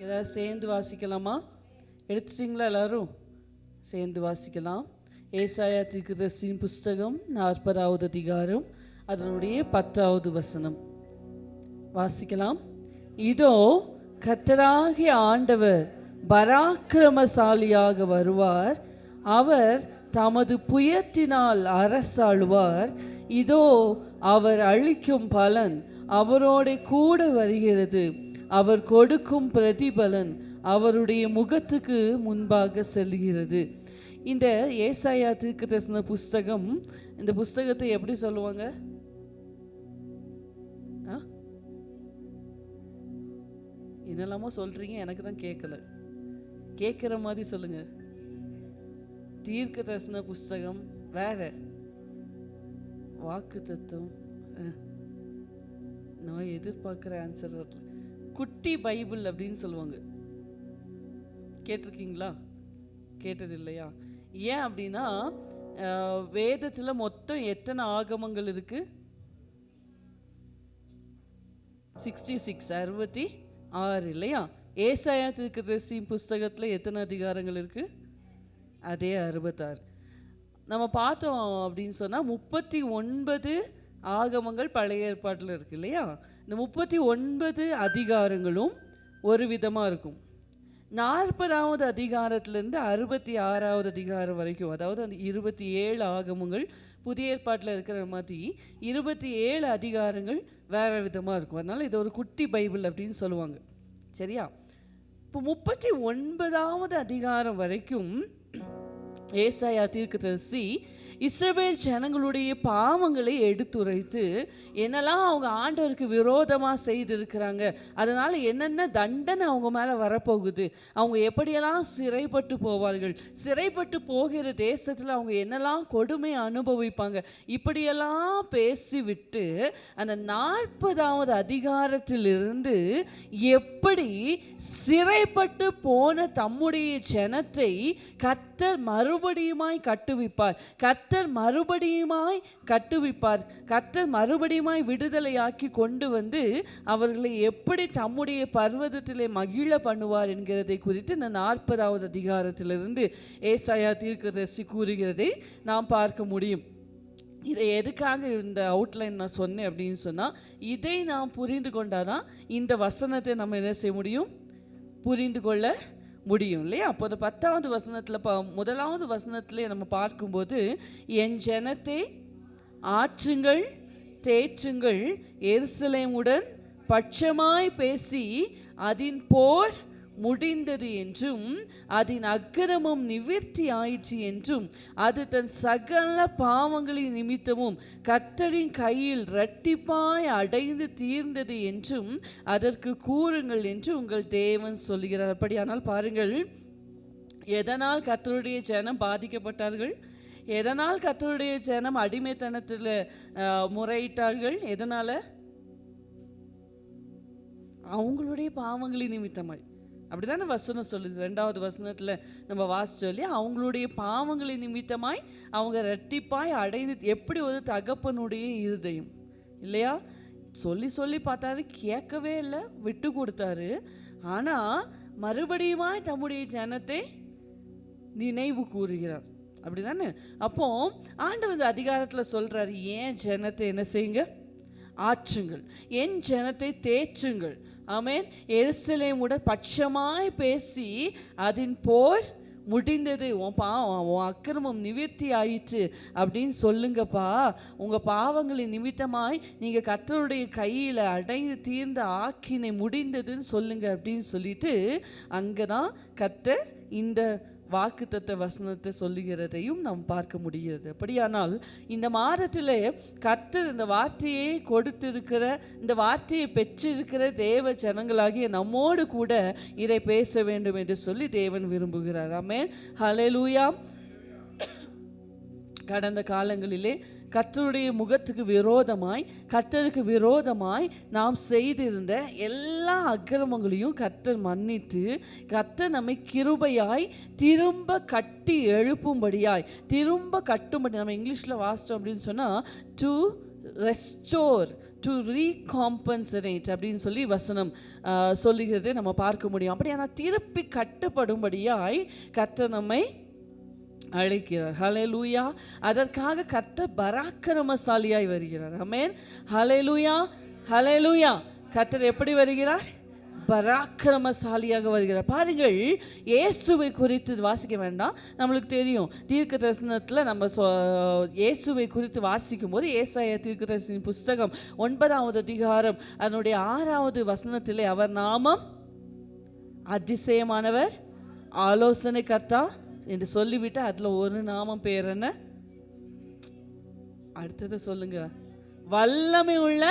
ஏதாவது சேர்ந்து வாசிக்கலாமா? எடுத்துட்டிங்களா எல்லாரும்? சேர்ந்து வாசிக்கலாம். ஏசாயா தீர்க்கதரிசியின் புஸ்தகம் 40வது அதிகாரம் அதனுடைய 10வது வசனம் வாசிக்கலாம். இதோ கர்த்தராகிய ஆண்டவர் பராக்கிரமசாலியாக வருவார், அவர் தமது புயத்தினால் அரசாளுவார். இதோ அவர் அளிக்கும் பலன் அவரோட கூட வருகிறது, அவர் கொடுக்கும் பிரதிபலன் அவருடைய முகத்துக்கு முன்பாக செல்கிறது. இந்த ஏசாயா தீர்க்கதரிசன புஸ்தகம், இந்த புஸ்தகத்தை எப்படி சொல்லுவாங்க? என்னெல்லாமோ சொல்றீங்க, எனக்கு தான் கேட்கல. கேட்குற மாதிரி சொல்லுங்க. தீர்க்கதரிசன புஸ்தகம் வேற, வாக்கு தத்துவம். நான் எதிர்பார்க்குற ஆன்சர் வரல. குட்டி பைபிள் அப்படின்னு சொல்லுவாங்க. கேட்டிருக்கீங்களா? கேட்டது இல்லையா? ஏன் அப்படின்னா வேதத்தில் மொத்தம் எத்தனை ஆகமங்கள் இருக்கு? 66 இல்லையா? ஏசாயா தீர்க்கதரிசி புஸ்தகத்தில் எத்தனை அதிகாரங்கள் இருக்கு? அதே 66. நம்ம பார்த்தோம் அப்படின்னு சொன்னால் 39 ஆகமங்கள் பழைய ஏற்பாட்டில் இருக்கு இல்லையா? இந்த 39 அதிகாரங்களும் ஒரு விதமாக இருக்கும். 40வது அதிகாரத்திலேருந்து 66வது அதிகாரம் வரைக்கும், அதாவது அந்த 27 ஆகமங்கள் புதிய ஏற்பாட்டில் இருக்கிற மாதிரி 27 அதிகாரங்கள் வேறு விதமாக இருக்கும். அதனால் இது ஒரு குட்டி பைபிள் அப்படின்னு சொல்லுவாங்க. சரியா? இப்போ 39வது அதிகாரம் வரைக்கும் ஏசாயா தீர்க்கதரிசி இஸ்ரவேல் ஜனங்களுடைய பாவங்களை எடுத்துரைத்து என்னெல்லாம் அவங்க ஆண்டவருக்கு விரோதமாக செய்திருக்கிறாங்க, அதனால் என்னென்ன தண்டனை அவங்க மேலே வரப்போகுது, அவங்க எப்படியெல்லாம் சிறைப்பட்டு போவார்கள், சிறைப்பட்டு போகிற தேசத்தில் அவங்க என்னெல்லாம் கொடுமை அனுபவிப்பாங்க, இப்படியெல்லாம் பேசிவிட்டு அந்த 40வது அதிகாரத்திலிருந்து எப்படி சிறைப்பட்டு போன தம்முடைய ஜனத்தை கர்த்தர் மறுபடியுமாய் கட்டுவிப்பார், கர்த்தர் மறுபடியுமாய் கட்டுவிப்பார், கர்த்தர் மறுபடியுமாய் விடுதலையாக்கி கொண்டு வந்து அவர்களை எப்படி தம்முடைய பர்வதத்திலே மகிழ பண்ணுவார் என்கிறதை குறித்து இந்த 40வது அதிகாரத்திலிருந்து ஏசாயா தீர்க்கதரிசி கூறுகிறதை நாம் பார்க்க முடியும். இதை எதுக்காக இந்த அவுட்லைன் நான் சொன்னேன் அப்படின்னு சொன்னால், இதை நாம் புரிந்து கொண்டாதான் இந்த வசனத்தை நம்ம என்ன செய்ய முடியும்? புரிந்து கொள்ள முடியும் இல்லையா? அப்போ அந்த 10வது வசனத்தில் 1வது வசனத்திலே நம்ம பார்க்கும்போது, என் ஜனத்தை ஆற்றுங்கள் தேற்றுங்கள், எருசலேமுடன் பட்சமாய் பேசி அதன் போர் முடிந்தது என்றும் அதன் அக்கிரமம் நிவிர்த்தி ஆயிற்று என்றும் அது தன் சகல பாவங்களின் நிமித்தமும் கர்த்தரின் கையில் இரட்டிப்பாய் அடைந்து தீர்ந்தது என்றும் அதற்கு கூறுங்கள் என்று உங்கள் தேவன் சொல்கிறார். அப்படியானால் பாருங்கள், எதனால் கர்த்தருடைய ஜனம் பாதிக்கப்பட்டார்கள்? எதனால் கர்த்தருடைய ஜனம் அடிமைத்தனத்தில் முறையிட்டார்கள்? எதனால்? அவங்களுடைய பாவங்களின் நிமித்தமாய். அப்படிதானே வசனம் சொல்லுது. 2வது வசனத்தில் நம்ம வாசிச்சோம் இல்லையா? அவங்களுடைய பாவங்களின் நிமித்தமாய் அவங்க இரட்டிப்பாய் அடைந்து, எப்படி ஒரு தகப்பனுடைய இருதயம் இல்லையா? சொல்லி சொல்லி பார்த்தாரு, கேட்கவே இல்லை, விட்டு கொடுத்தாரு. ஆனால் மறுபடியுமாய் தம்முடைய ஜனத்தை நினைவு கூறுகிறார். அப்படிதானே? அப்போ ஆண்டவர் அதிகாரத்தில் சொல்றாரு, ஏன் ஜனத்தை என்ன செய்யுங்க? ஆற்றுங்கள், என் ஜனத்தை தேற்றுங்கள். ஆமென். எருசலேமுடன் பட்சமாய் பேசி அதன் போர் முடிந்தது, உன் அக்கிரமம் நிவிர்த்தி ஆயிற்று அப்படின்னு சொல்லுங்கப்பா. உங்கள் பாவங்களின் நிமித்தமாய் நீங்கள் கர்த்தருடைய கையில் அடைந்து தீர்ந்த ஆக்கினை முடிந்ததுன்னு சொல்லுங்க அப்படின்னு சொல்லிட்டு அங்கே தான் கர்த்தர் இந்த வாக்குத்தத்த வசனத்தை சொல்லுகிறதையும் நாம் பார்க்க முடிகிறது. அப்படியானால் இந்த மாதத்தில் கர்த்தர் இந்த வார்த்தையை கொடுத்திருக்கிற, இந்த வார்த்தையை பெற்றிருக்கிற தேவ ஜனங்களாகிய நம்மோடு கூட இதை பேச வேண்டும் என்று சொல்லி தேவன் விரும்புகிறார். ஆமென். ஹல்லேலூயா. கடந்த காலங்களிலே கர்த்தருடைய முகத்துக்கு விரோதமாய், கர்த்தருக்கு விரோதமாய் நாம் செய்திருந்த எல்லா அக்கிரமங்களையும் கர்த்தர் மன்னித்து, கர்த்தர் நம்மை கிருபையாய் திரும்ப கட்டி எழுப்பும்படியாய், திரும்ப கட்டும்படி, நம்ம இங்கிலீஷில் வாசித்தோம் அப்படின்னு சொன்னால் டு ரெஸ்டோர், டு ரீகாம்பன்சரேட் அப்படின்னு சொல்லி வசனம் சொல்லுகிறது நம்ம பார்க்க முடியும். அப்படியானா திருப்பி கட்டப்படும்படியாய் கர்த்தர் நம்மை அழைக்கிறார். ஹல்லேலூயா. அதற்காக கர்த்தர் பராக்கிரமசாலியாய் வருகிறார். ஆமென். ஹல்லேலூயா, ஹல்லேலூயா. கர்த்தர் எப்படி வருகிறார்? பராக்கிரமசாலியாக வருகிறார். பாருங்கள், இயேசுவை குறித்து வாசிக்க வேண்டாம், நம்மளுக்கு தெரியும். தீர்க்க தரிசனத்தில் நம்ம இயேசுவை குறித்து வாசிக்கும் போது ஏசாயா தீர்க்க தரிசன புஸ்தகம் 9வது அதிகாரம் அதனுடைய 6வது வசனத்திலே அவர் நாமம் அதிசயமானவர், ஆலோசனை கர்த்தா என்று சொல்லிவிட்டு அதில் ஒரு நாமம் பேர் என்ன? அடுத்தது சொல்லுங்க. வல்லமை உள்ள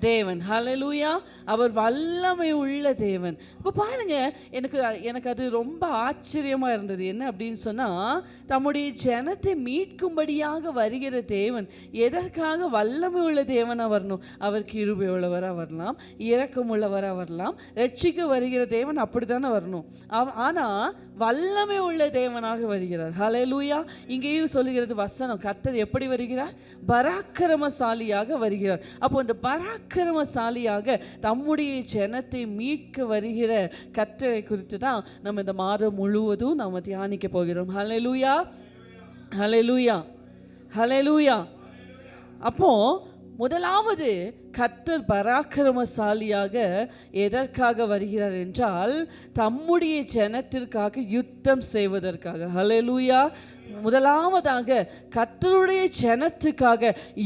தேவன். ஹல்லேலூயா. அவர் வல்லமை உள்ள தேவன். இப்போ பாருங்க, எனக்கு அது ரொம்ப ஆச்சரியமாக இருந்தது. என்ன அப்படின்னு சொன்னால், தம்முடைய ஜனத்தை மீட்கும்படியாக வருகிற தேவன் எதற்காக வல்லமை உள்ள தேவனாக வரணும்? அவர் கிருபை உள்ளவராக வரலாம், இரக்கம் உள்ளவராக வரலாம், ரட்சிக்க வருகிற தேவன் அப்படி தானே வரணும். ஆனால் வல்லமை உள்ள தேவனாக வருகிறார். ஹல்லேலூயா. இங்கேயும் சொல்லுகிறது வசனம், கர்த்தர் எப்படி வருகிறார்? பராக்கிரமசாலியாக வருகிறார். அப்போ இந்த பராக்கிரமசாலியாக தம்முடைய ஜனத்தை மீட்க வருகிற கர்த்தரை குறித்து தான் நம்ம இந்த மாதம் முழுவதும் நம்ம தியானிக்க போகிறோம். ஹல்லேலூயா, ஹல்லேலூயா, ஹல்லேலூயா. அப்போ முதலாவது கர்த்தர் பராக்கிரமசாலியாக எதற்காக வருகிறார் என்றால், தம்முடைய ஜனத்திற்காக யுத்தம் செய்வதற்காக. ஹல்லேலூயா. முதலாவதாக கர்த்தருடைய ஜனத்துக்காக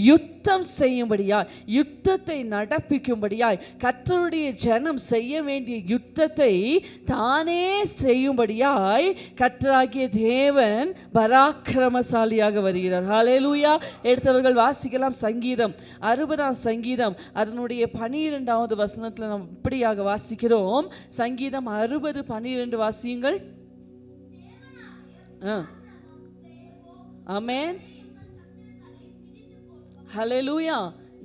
யுத்தம் செய்யும்படியாய், யுத்தத்தை நடப்பிக்கும்படியாய், கர்த்தருடைய ஜனம் செய்ய வேண்டிய யுத்தத்தை தானே செய்யும்படியாய் கர்த்தராகிய தேவன் பராக்கிரமசாலியாக வருகிறார். ஹல்லேலூயா. எடுத்தவர்கள் வாசிக்கலாம். சங்கீதம் 60ஆம் சங்கீதம் அதனுடைய 12வது வசனத்தில் நாம் இப்படியாக வாசிக்கிறோம். சங்கீதம் 60:12 வாசியுங்கள். ஆமென். ஹல்லேலூயா.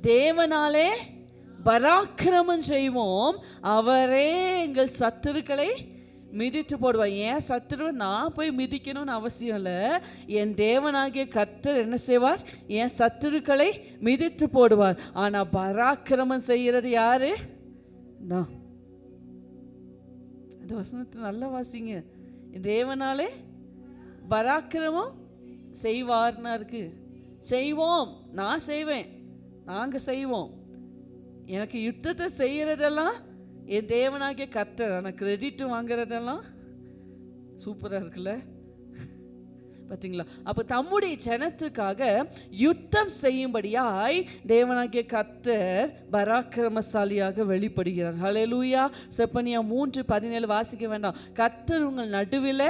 தேவனாலே பராக்கிரமம் செய்வோம், அவரே எங்கள் சத்துருக்களை மிதித்து போடுவார். ஏன் சத்துருவை நான் போய் மிதிக்கணும்னு அவசியம் இல்லை. என் தேவனாகிய கர்த்தர் என்ன செய்வார்? என் சத்துருக்களை மிதித்து போடுவார். ஆனால் பராக்கிரமம் செய்கிறது யாரு? நான். அந்த வசனத்தை நல்லா வாசிங்க. தேவனாலே பராக்கிரமம் செய்வார்னா இருக்கு. செய்வோம், நான் செய்வேன், நாங்கள் செய்வோம். எனக்கு யுத்தத்தை செய்கிறதெல்லாம் என் தேவனாகிய கர்த்தர். ஆனால் கிரெடிட் வாங்குறதெல்லாம் சூப்பராக இருக்குல்ல, பார்த்தீங்களா? அப்போ தம்முடைய ஜனத்துக்காக யுத்தம் செய்யும்படியாய் தேவனாகிய கர்த்தர் பராக்கிரமசாலியாக வெளிப்படுகிறார். ஹல்லேலூயா. செப்பனியா 3:17 வாசிக்க வேண்டாம். கர்த்தர் உங்கள் நடுவில்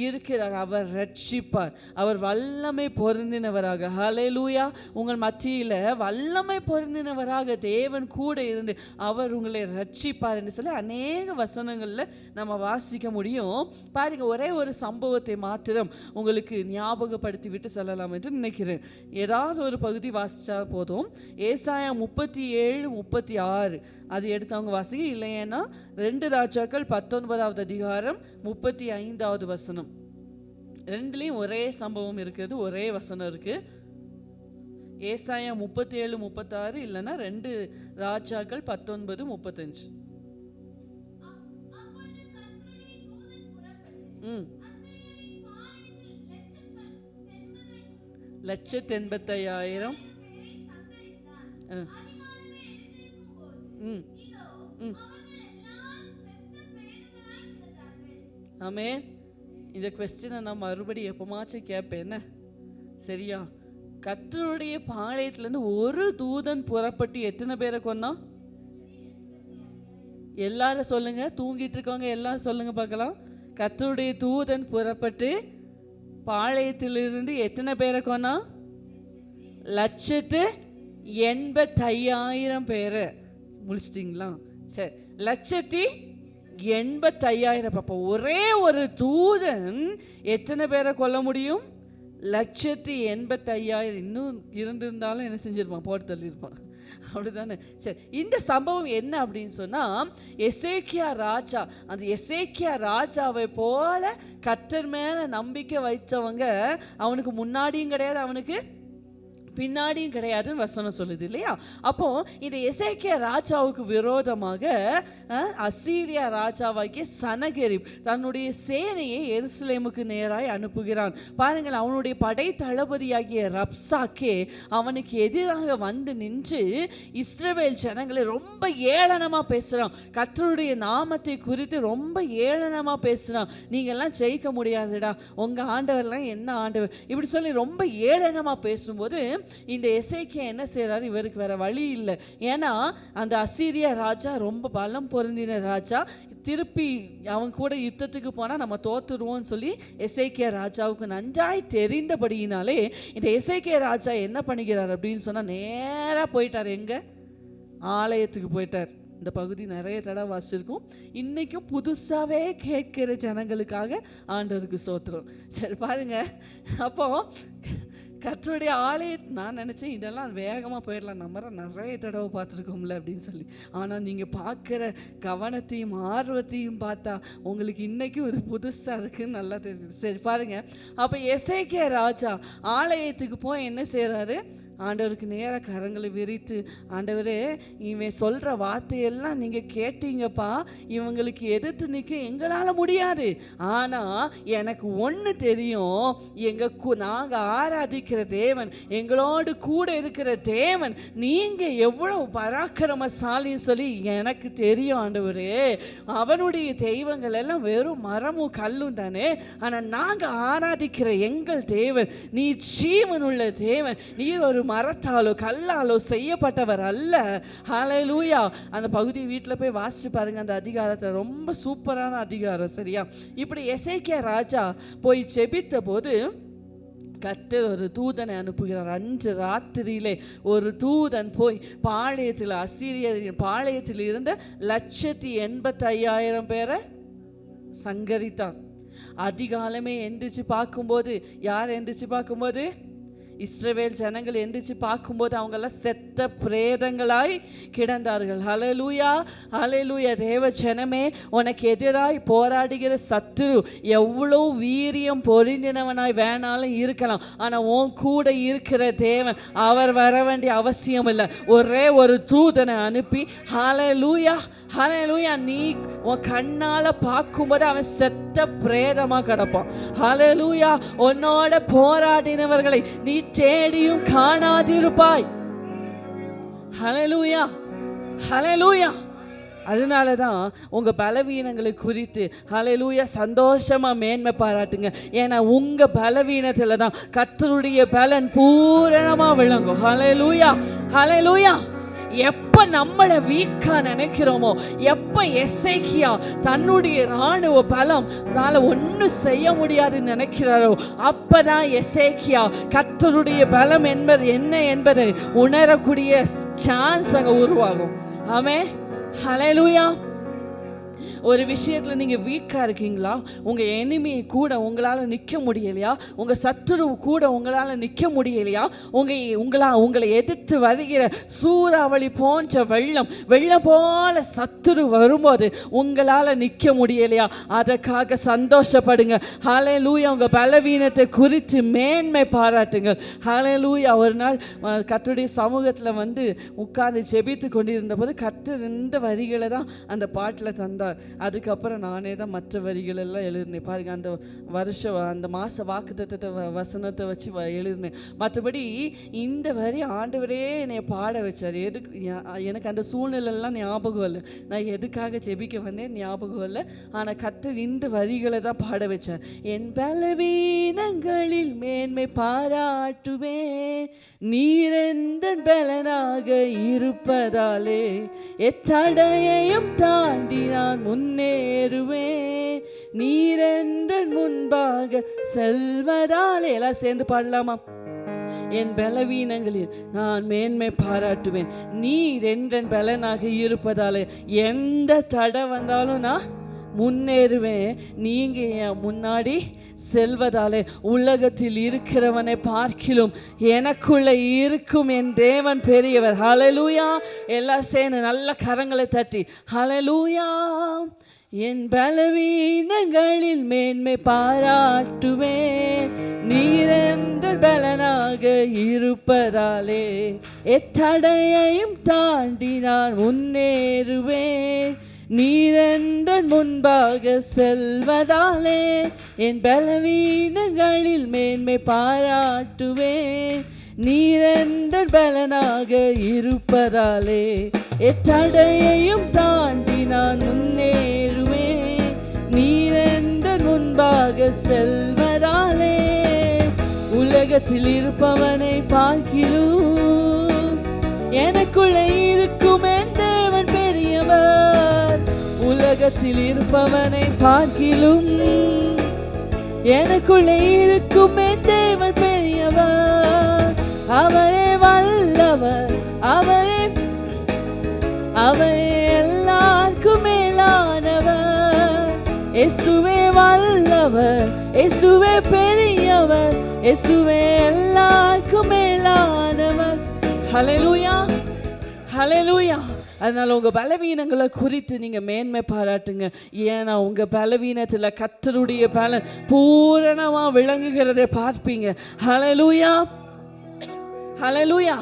இருக்கிறார், அவர் ரட்சிப்பார், அவர் வல்லமை பொருந்தினவராக. ஹல்லேலூயா. உங்கள் மத்தியில் வல்லமை பொருந்தினவராக தேவன் கூட இருந்து அவர் உங்களை ரட்சிப்பார் என்று சொல்லி அநேக வசனங்களில் நம்ம வாசிக்க முடியும். பாருங்க, ஒரே ஒரு சம்பவத்தை மாத்திரம் உங்களுக்கு ஞாபகப்படுத்தி விட்டு செல்லலாம் என்று நினைக்கிறேன். ஏதாவது ஒரு பகுதி வாசிச்சா போதும். ஏசாயா 37:36 அது எடுத்தவங்க வாசிக்க. இல்லைன்னா 2 ராஜாக்கள் 19வது அதிகாரம் 35வது வசனம். ரெண்டுலேயும் ஒரே சம்பவம் இருக்குது, ஒரே வசனம் இருக்கு. ஏசாயா 37:36 இல்லைன்னா 2 ராஜாக்கள் 19:35. $185,000. ஆமென். இந்த கொஸ்டினை நான் மறுபடியும் எப்பமாச்சும் கேட்பேன். என்ன சரியா? கர்த்தருடைய பாளையத்திலேருந்து ஒரு தூதன் புறப்பட்டு எத்தனை பேரை கொன்னான்? எல்லாரும் சொல்லுங்க, தூங்கிட்டு இருக்கவங்க எல்லாரும் சொல்லுங்க பார்க்கலாம். கர்த்தருடைய தூதன் புறப்பட்டு பாளையத்திலிருந்து எத்தனை பேரை கொன்னான்? 185,000 பேரை. முடிச்சிட்டிங்களா? சரி, 185,000. அப்போ ஒரே ஒரு தூதன் எத்தனை பேரை கொல்ல முடியும்? 185,000. இன்னும் இருந்திருந்தாலும் என்ன செஞ்சிருப்பான்? போட்டு தள்ளியிருப்பான். அப்படிதானே? சரி, இந்த சம்பவம் என்ன அப்படின்னு சொன்னால், எசேக்கியா ராஜா, அந்த எசேக்கியா ராஜாவை போல கர்த்தர் மேலே நம்பிக்கை வைத்தவங்க அவனுக்கு முன்னாடியும் கிடையாது, அவனுக்கு பின்னாடியும் கிடையாதுன்னு வசனம் சொல்லுது இல்லையா? அப்போ இந்த எசேக்கியா ராஜாவுக்கு விரோதமாக அசீரியா ராஜாவாகிய சனகெரிப் தன்னுடைய சேனையை எருசலேமுக்கு நேராய் அனுப்புகிறான். பாருங்கள், அவனுடைய படை தளபதியாகிய ரப்சாக்கே அவனுக்கு எதிராக வந்து நின்று இஸ்ரவேல் ஜனங்களை ரொம்ப ஏளனமா பேசுறான். கர்த்தருடைய நாமத்தை குறித்து ரொம்ப ஏளனமா பேசுறான். நீங்கெல்லாம் ஜெயிக்க முடியாதுடா, உங்க ஆண்டவர்லாம் என்ன ஆண்டவர், இப்படி சொல்லி ரொம்ப ஏளனமா பேசும்போது இந்த எசேக்கியா என்ன செய்யறாரு? இவருக்கு வேற வழி இல்லை. ஏன்னா அந்த அசீரியா ராஜா ரொம்ப பலம் பொருந்தின ராஜா. திருப்பி அவன் கூட யுத்தத்துக்கு போனால் நம்ம தோத்துருவோம்னு சொல்லி எசேக்கியா ராஜாவுக்கு நன்றாய் தெரிந்தபடியினாலே இந்த எசேக்கியா ராஜா என்ன பண்ணுகிறார் அப்படின்னு சொன்னால் நேராக போயிட்டார். எங்கே? ஆலயத்துக்கு போயிட்டார். இந்த பகுதி நிறைய தடவை வாசிச்சிருக்கும். இன்றைக்கும் புதுசாகவே கேட்கிற ஜனங்களுக்காக ஆண்டவருக்கு சோத்திரம். சரி பாருங்க, அப்போ கர்த்தருடைய ஆலயத்தை நான் நினச்சேன் இதெல்லாம் வேகமாக போயிடலாம், நம்ம நிறைய தடவை பார்த்துருக்கோம்ல அப்படின்னு சொல்லி. ஆனால் நீங்கள் பார்க்குற கவனத்தையும் ஆர்வத்தையும் பார்த்தா உங்களுக்கு இன்றைக்கும் இது புதுசாக இருக்குதுன்னு நல்லா தெரியுது. சரி பாருங்கள், அப்போ எசேக்கியா ராஜா ஆலயத்துக்கு போய் என்ன செய்கிறாரு? ஆண்டவருக்கு நேராக கரங்களை விரித்து, ஆண்டவரே இவன் சொல்கிற வார்த்தையெல்லாம் நீங்கள் கேட்டீங்கப்பா, இவங்களுக்கு எதிர்த்து நிற்க எங்களால் முடியாது. ஆனால் எனக்கு ஒன்று தெரியும், நாங்கள் ஆராதிக்கிற தேவன், எங்களோடு கூட இருக்கிற தேவன், நீங்கள் எவ்வளோ பராக்கிரமசாலின்னு சொல்லி எனக்கு தெரியும் ஆண்டவரே. அவனுடைய தெய்வங்கள் எல்லாம் வெறும் மரமும் கல்லும் தானே, ஆனால் நாங்கள் ஆராதிக்கிற எங்கள் தேவன் நீ ஜீவனுள்ள தேவன், நீர் ஒரு மரத்தாலோ கல்லாலோ செய்யப்பட்டவர் அல்ல. ஹல்லேலூயா. அந்த பகுதி வீட்டில் போய் வாசிச்சு பாருங்க, அந்த அதிகாரத்தை ரொம்ப சூப்பரான அதிகாரம். சரியா? இப்படி எசேக்கியா ராஜா போய் ஜெபித்த போது கர்த்தர் ஒரு தூதனை அனுப்புகிறார். அன்று ராத்திரியிலே ஒரு தூதன் போய் பாளையத்தில், அசீரிய பாளையத்தில் இருந்த 185,000 பேரை சங்கரித்தான். அதிகாலமே எந்திரிச்சு பார்க்கும்போது, யார் எந்திரிச்சு பார்க்கும்போது? இஸ்ரவேல் ஜனங்கள் எந்திரிச்சு பார்க்கும்போது அவங்கெல்லாம் செத்த பிரேதங்களாய் கிடந்தார்கள். ஹல்லேலூயா, ஹல்லேலூயா. தேவ ஜனமே, உனக்கு எதிராய் போராடுகிற சத்துரு எவ்வளோ வீரியம் பொருந்தினவனாய் வேணாலும் இருக்கலாம், ஆனால் உன் கூட இருக்கிற தேவன் அவர் வர வேண்டிய அவசியம் இல்லை. ஒரே ஒரு தூதனை அனுப்பி, ஹல்லேலூயா, ஹல்லேலூயா, நீ உன் கண்ணால் பார்க்கும்போது அவன் செத்த பிரேதமாக கிடப்பான். ஹல்லேலூயா. உன்னோட போராடினவர்களை நீ தேடியும் காணாதிருப்பாய். ஹல்லேலூயா, ஹல்லேலூயா. அதனால தான் உங்கள் பலவீனங்களை குறித்து ஹல்லேலூயா சந்தோஷமாக மேன்மை பாராட்டுங்க. ஏன்னா உங்கள் பலவீனத்தில் தான் கர்த்தருடைய பலன் பூரணமாக விளங்கும். ஹல்லேலூயா, ஹல்லேலூயா. எப்போ நம்மளை வீக்காக நினைக்கிறோமோ, எப்போ எசேக்கியா தன்னுடைய இராணுவ பலம்னால ஒன்றும் செய்ய முடியாதுன்னு நினைக்கிறாரோ, அப்போ தான் எசேக்கியா கர்த்தருடைய பலம் என்பது என்ன என்பதை உணரக்கூடிய சான்ஸ் அங்கே உருவாகும். ஆமென், ஹல்லேலூயா. ஒரு விஷயத்தில் நீங்கள் வீக்காக இருக்கீங்களா? உங்கள் எனிமி கூட உங்களால் நிற்க முடியலையா? உங்கள் சத்துரு கூட உங்களால் நிற்க முடியலையா? உங்களை எதிர்த்து வருகிற சூறாவளி போன்ற வெள்ளம் போல சத்துரு வரும்போது உங்களால் நிற்க முடியலையா? அதற்காக சந்தோஷப்படுங்க. ஹல்லேலூயா. உங்கள் பலவீனத்தை குறித்து மேன்மை பாராட்டுங்க. ஹல்லேலூயா. ஒரு நாள் கர்த்தருடைய சமூகத்தில் வந்து உட்கார்ந்து ஜெபித்து கொண்டிருந்த போது கர்த்தர் இந்த வரிகளை தான் அந்த பாட்டில் தந்தார். அதுக்கப்புறம் நானே தான் மற்ற வரிகள் எல்லாம் எழுதினேன். பாருங்க, அந்த மாச வாக்குத்தத்தத்தை வசனத்தை வச்சு எழுதினேன். மற்றபடி இந்த வரி ஆண்டவரே என்னை பாட வச்சார். எனக்கு அந்த சூழ்நிலைலாம் ஞாபகம் இல்லை, நான் எதுக்காக ஜெபிக்க வந்தேன் ஞாபகம் இல்லை. ஆனால் கர்த்தர் இந்த வரிகளை தான் பாட வச்சார். என் பலவீனங்களில் மேன்மை பாராட்டுவேன், நீரெந்த பலனாக இருப்பதாலே எத்தடையையும் தாண்டி நான் முன்னேறுவேன், நீரெந்த முன்பாக செல்வதாலே. எல்லாம் சேர்ந்து பாடலாமா? என் பலவீனங்களில் நான் மேன்மை பாராட்டுவேன், நீர் என்ற பலனாக இருப்பதாலே எந்த தடை வந்தாலும் நான் முன்னேறுவேன், நீங்க என் முன்னாடி செல்வதாலே. உலகத்தில் இருக்கிறவனை பார்க்கிலும் எனக்குள்ள இருக்கும் என் தேவன் பெரியவர். ஹல்லேலூயா. எல்லாம் சேர்ந்து நல்ல கரங்களை தட்டி ஹல்லேலூயா. என் பலவீனங்களில் மேன்மை பாராட்டுவேன், நீரென்ற பலனாக இருப்பதாலே எத்தடையையும் தாண்டி நான் முன்னேறுவேன், நீரென்ற முன்பாக செல்வதாலே என் பலவீனங்களில் மேன்மை பாராட்டுவேன், நீரென்ற பலனாக இருப்பதாலே எத்தடையையும் தாண்டி நான் முன்னேறுவேன், நீரென்ற முன்பாக செல்வதாலே உலகத்தில் இருப்பவனை பார்க்கிலும் எனக்குள்ளே இருக்கும் என் தேவன் பெரியவர், உலகத்தில் இருப்பவனை பார்க்கிலும் எனக்குள்ளே இருக்கும் என் தேவன் பெரியவர், அவரே வல்லவர், அவரே எல்லாருக்கும் மேலானவர், இயேசுவே வல்லவர், இயேசுவே பெரியவர், இயேசுவே எல்லாருக்கும் மேலானவர். ஹல்லேலூயா, ஹல்லேலூயா. அதனால உங்க பலவீனங்களை குறித்து நீங்க மேன்மை பாராட்டுங்க. ஏன்னா உங்க பலவீனத்துல கர்த்தருடைய பலன் பூரணமா விளங்குகிறதை பார்ப்பீங்க. ஹல்லேலூயா, ஹல்லேலூயா.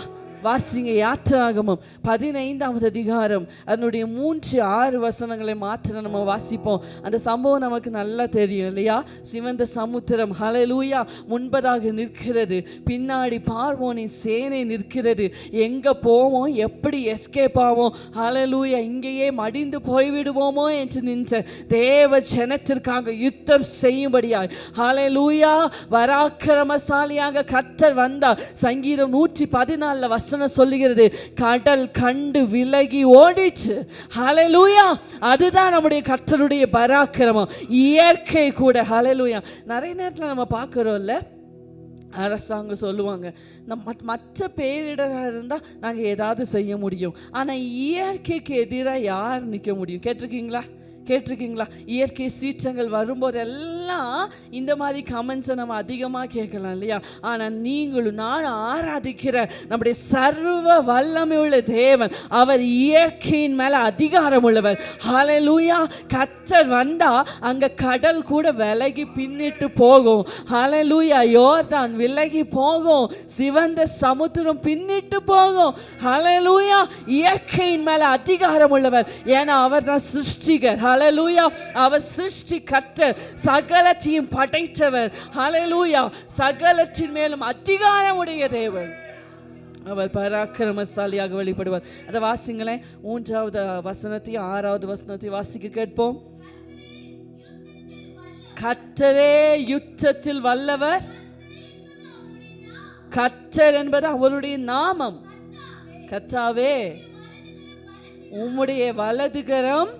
வாசிங்க யாத்திராகமம் 15வது அதிகாரம் அதனுடைய 3-6 வசனங்களை மாத்திரம் நம்ம வாசிப்போம். அந்த சம்பவம் நமக்கு நல்லா தெரியும் இல்லையா? சிவந்த சமுத்திரம் ஹல்லேலூயா முன்பதாக நிற்கிறது, பின்னாடி பார்வோனின் சேனை நிற்கிறது. எங்க போவோம், எப்படி எஸ்கேப் ஆவோம், ஹல்லேலூயா இங்கேயே மடிந்து போய்விடுவோமோ என்று நின்ற தேவ ஜனத்திற்காக யுத்தம் செய்யும்படியாய் ஹல்லேலூயா பராக்கிரமசாலியாக கர்த்தர் வந்தார். சங்கீதம் 114 வசனம் சொல்லுகிறது, கடல் கண்டு விலகி ஓடிச்சு. ஹல்லேலூயா, அதுதான் நம்முடைய கர்த்தருடைய பராக்கிரமம். இயற்கை கூட ஹல்லேலூயா. நிறைய நேரத்தில் நம்ம பார்க்குறோம்ல, அரசாங்கம் சொல்லுவாங்க மற்ற பேரிடராக இருந்தால் நாங்கள் ஏதாவது செய்ய முடியும், ஆனால் இயற்கைக்கு எதிராக யார் நிற்க முடியும்? கேட்டிருக்கீங்களா? இயற்கை சீற்றங்கள் வரும்போதெல்லாம் இந்த மாதிரி கமெண்ட்ஸை நம்ம அதிகமாக கேட்கலாம் இல்லையா? ஆனால் நீங்களும் நானும் ஆராதிக்கிற நம்முடைய சர்வ வல்லமை உள்ள தேவன், அவர் இயற்கையின் மேலே அதிகாரம் உள்ளவர். ஹல்லேலூயா. கர்த்தர் வந்தா அங்கே கடல் கூட விலகி பின்னிட்டு போகும். ஹல்லேலூயா. யோர்தான் விலகி போகும், சிவந்த சமுத்திரம் பின்னிட்டு போகும். ஹல்லேலூயா. இயற்கையின் மேலே அதிகாரம் உள்ளவர். ஏன்னா அவர் தான் சிருஷ்டிகர். ஹல்லேலூயா. அவர் சிருஷ்டி கர்த்தர், சகலத்தையும் படைத்தவர். ஹல்லேலூயா. சகலத்தின் மேலும் அதிகாரம் உடைய தேவன், அவர் பராக்கிரமசாலியாக வெளிப்படுவார். அதை வாசிங்களேன். 3வது வசனத்தையும் 6வது வசனத்தையும் வாசிக்க கேட்போம். கர்த்தரே யுத்தத்தில் வல்லவர், கர்த்தர் என்பது அவருடைய நாமம். கர்த்தாவே உம்முடைய வலதுகரம்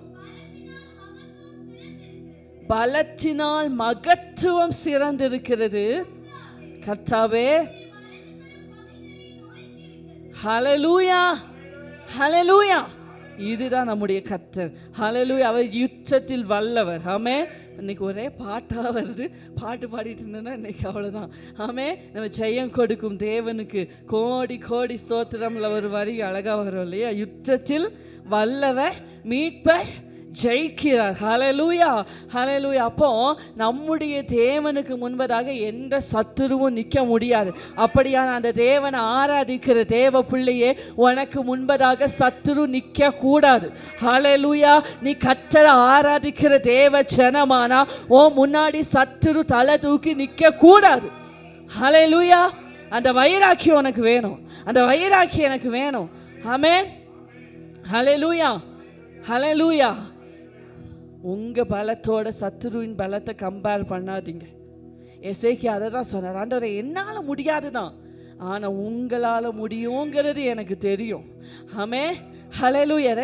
பலத்தினால் மகத்துவம் சிறந்திருக்கிறது. கர்த்தாவே ஹல்லேலூயா, ஹல்லேலூயா. இதுதான் நம்முடைய கர்த்தர். ஹல்லேலூயா. அவர் யுத்தத்தில் வல்லவர். ஆமென். இன்னைக்கு ஒரே பாட்டாக வருது, பாட்டு பாடிட்டு இருந்தேன்னா இன்னைக்கு அவ்வளோதான். ஆமே. நம்ம ஜெயம் கொடுக்கும் தேவனுக்கு கோடி கோடி ஸ்தோத்திரம்ல ஒரு வரி அழகாக வரும் இல்லையா? யுத்தத்தில் வல்லவர், மீட்பர், ஜெயிக்கிறார். ஹல்லேலூயா, ஹல்லேலூயா. அப்போ நம்முடைய தேவனுக்கு முன்பதாக எந்த சத்துருவும் நிற்க முடியாது. அப்படியான அந்த தேவனை ஆராதிக்கிற தேவ பிள்ளையே, உனக்கு முன்பதாக சத்துரு நிற்க கூடாது. ஹல்லேலூயா. நீ கர்த்தரை ஆராதிக்கிற தேவ ஜனமானா ஓ முன்னாடி சத்துரு தலை தூக்கி நிற்க கூடாது. ஹல்லேலூயா. அந்த வைராக்கியம் உனக்கு வேணும், அந்த வைராக்கியம் எனக்கு வேணும். ஆமென். ஹல்லேலூயா, ஹல்லேலூயா. உங்க பலத்தோட சத்துருவின் பலத்தை கம்பேர் பண்ணாதீங்க. எசேக்கியா அதை தான் சொன்னார். ஆண்டவரே என்னால் முடியாது தான், ஆனால் உங்களால் முடியுங்கிறது எனக்கு தெரியும். ஆமென். ஹல்லேலூயா.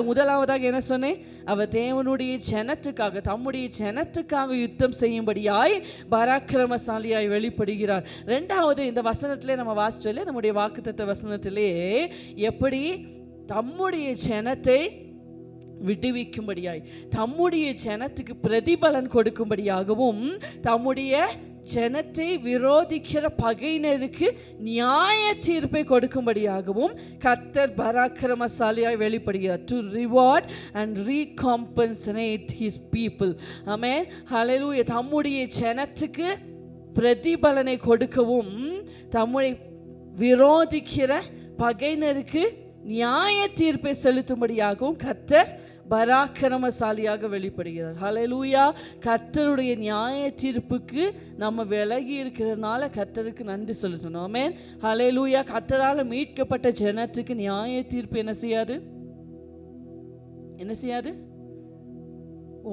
முதலாவதாக என்ன சொன்னேன்? அவர் தேவனுடைய ஜனத்துக்காக, தம்முடைய ஜனத்துக்காக யுத்தம் செய்யும்படியாய் பராக்கிரமசாலியாய் வெளிப்படுகிறார். 2வது இந்த வசனத்திலே நம்ம வாசிச்சோல்ல, நம்முடைய வாக்குத்தத்த வசனத்திலே எப்படி தம்முடைய ஜனத்தை விடுவிக்கும்படியாய், தம்முடைய ஜனத்துக்கு பிரதிபலன் கொடுக்கும்படியாகவும், தம்முடைய ஜனத்தை விரோதிக்கிற பகையினருக்கு நியாய தீர்ப்பை கொடுக்கும்படியாகவும் கர்த்தர் பராக்கிரமசாலியாய் வெளிப்படுகிறார். To reward and recompensate his people. ஆமென், ஹல்லேலூயா. தம்முடைய ஜனத்துக்கு பிரதிபலனை கொடுக்கவும் தம்முடைய விரோதிக்கிற பகையினருக்கு நியாய தீர்ப்பை செலுத்தும்படியாகவும் கர்த்தர் பராக்கிரமசாலியாக வெளிப்படுகிறார். ஹல்லேலூயா. கர்த்தருடைய நியாய தீர்ப்புக்கு நம்ம விலகி இருக்கிறதுனால கர்த்தருக்கு நன்றி செலுத்தணும். ஆமென், ஹல்லேலூயா. கர்த்தரால் மீட்கப்பட்ட ஜனத்துக்கு நியாய தீர்ப்பு என்ன செய்யாது?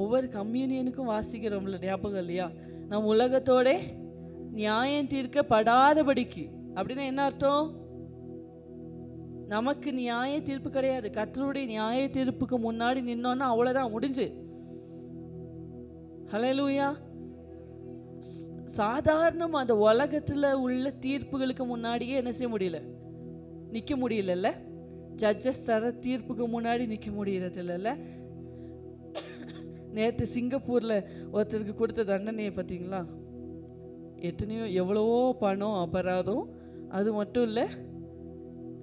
ஒவ்வொரு கம்யூனியனுக்கும் வாசிக்கிறோம்ல, ஞாபகம் இல்லையா? நம் உலகத்தோட நியாயம் தீர்க்கப்படாதபடிக்கு. அப்படின்னா என்ன அர்த்தம்? நமக்கு நியாய தீர்ப்பு கிடையாது. கர்த்தருடைய நியாய தீர்ப்புக்கு முன்னாடி நின்னோன்னா அவ்வளவுதான், முடிஞ்சு. ஹல்லேலூயா. சாதாரணம் அந்த உலகத்துல உள்ள தீர்ப்புகளுக்கு முன்னாடியே என்ன செய்ய முடியல, நிக்க முடியல. ஜட்ஜஸ் தர தீர்ப்புக்கு முன்னாடி நிக்க முடியறது இல்லைல்ல. நேற்று சிங்கப்பூர்ல ஒருத்தருக்கு கொடுத்த தண்டனையை பார்த்தீங்களா? எவ்வளவோ பணம் அபராதம். அது மட்டும் இல்லை,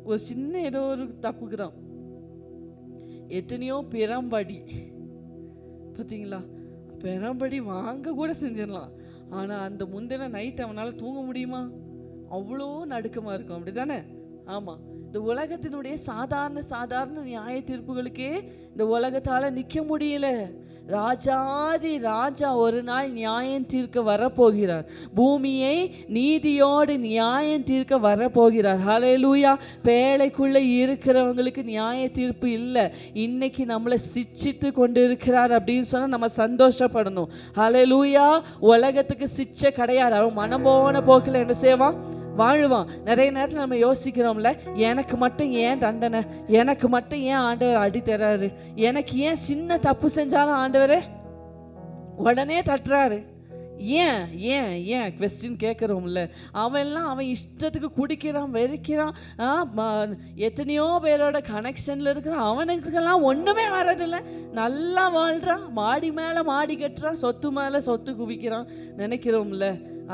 ஒரு சின்ன ஏதோ ஒரு தப்புக்குதான் எத்தனையோ பெரம்படி. பார்த்தீங்களா? பெரம்படி வாங்க கூட செஞ்சிடலாம். ஆனால் அந்த முந்தின நைட் அவனால் தூங்க முடியுமா? அவ்வளோ நடுக்கமாக இருக்கும். அப்படி தானே? ஆமாம். இந்த உலகத்தினுடைய சாதாரண நியாய தீர்ப்புகளுக்கே இந்த உலகத்தால் நிற்க முடியல. ராஜாதி ராஜா ஒரு நாள் நியாயம் தீர்க்க வரப்போகிறார். பூமியை நீதியோடு நியாயம் தீர்க்க வரப்போகிறார். ஹல்லேலூயா. பேழைக்குள்ளே இருக்கிறவங்களுக்கு நியாய தீர்ப்பு இல்லை. இன்னைக்கு நம்மளை சிச்சித்து கொண்டு இருக்கிறார் அப்படின்னு சொன்னால் நம்ம சந்தோஷப்படணும். ஹல்லேலூயா. உலகத்துக்கு சிச்சை கிடையாது. அவன் மனம் போன போக்கில் என்ன செய்வான்? வாழுவான். நிறைய நேரத்தில் நம்ம யோசிக்கிறோம்ல, எனக்கு மட்டும் ஏன் தண்டனை, எனக்கு மட்டும் ஏன் ஆண்டவர் அடி தர்றாரு, எனக்கு ஏன் சின்ன தப்பு செஞ்சாலும் ஆண்டவரே உடனே தட்டுறாரு, ஏன் ஏன் ஏன் கொஸ்டின் கேட்குறோம்ல. அவன் இஷ்டத்துக்கு குடிக்கிறான், வெறுக்கிறான், எத்தனையோ பேரோட கனெக்ஷனில் இருக்கிறான். அவனுக்கெல்லாம் ஒன்றுமே வர்றதில்லை. நல்லா வாழ்கிறான், மாடி மேலே மாடி கட்டுறான், சொத்து மேலே சொத்து குவிக்கிறான். நினைக்கிறோம்ல,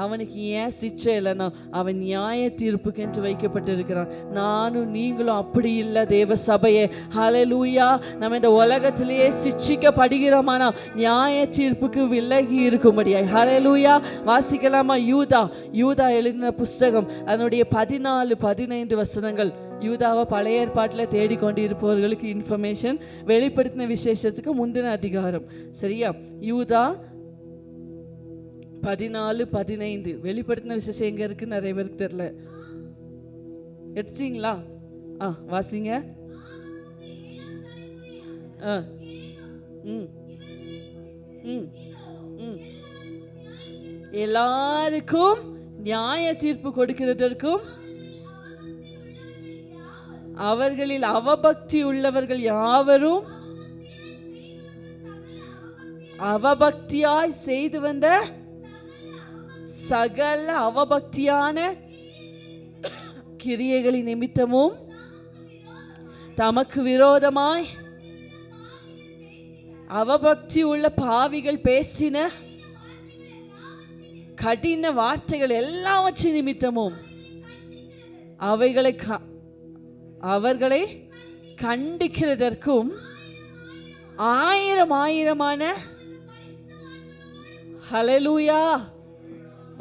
அவனுக்கு ஏன் சிச்சை இல்லைன்னா அவன் நியாய தீர்ப்புக்கென்று வைக்கப்பட்டிருக்கிறான். நானும் நீங்களும் அப்படி இல்லை தேவ சபையே. ஹல்லேலூயா. நம்ம இந்த உலகத்திலேயே சிட்சிக்கப்படுகிறோமானா நியாய தீர்ப்புக்கு விலகி இருக்கும்படியாய். ஹல்லேலூயா. வாசிக்கலாமா? யூதா எழுதின புஸ்தகம் அதனுடைய 14-15 வசனங்கள். யூதாவை பழைய ஏற்பாட்டில் தேடிக்கொண்டு இருப்பவர்களுக்கு இன்ஃபர்மேஷன். வெளிப்படுத்தின விசேஷத்துக்கு முந்தின அதிகாரம். சரியா? யூதா 14-15. வெளிப்படுத்தின விசேஷம் எங்க இருக்கு நிறைய பேருக்கு தெரியல. எடுத்தீங்களா? வாசிங்க. எல்லாருக்கும் நியாய தீர்ப்பு கொடுக்கிறதற்கும் அவர்களில் அவபக்தி உள்ளவர்கள் யாவரும் அவபக்தியாய் செய்து வந்த சகல அவபக்தியான கிரியைகளின் நிமித்தமும் தமக்கு விரோதமாய் அவபக்தி உள்ள பாவிகள் பேசின கடின வார்த்தைகள் எல்லாவற்றின் நிமித்தமும் அவர்களை கண்டிக்கிறதற்கும் ஆயிரமான ஹல்லேலூயா.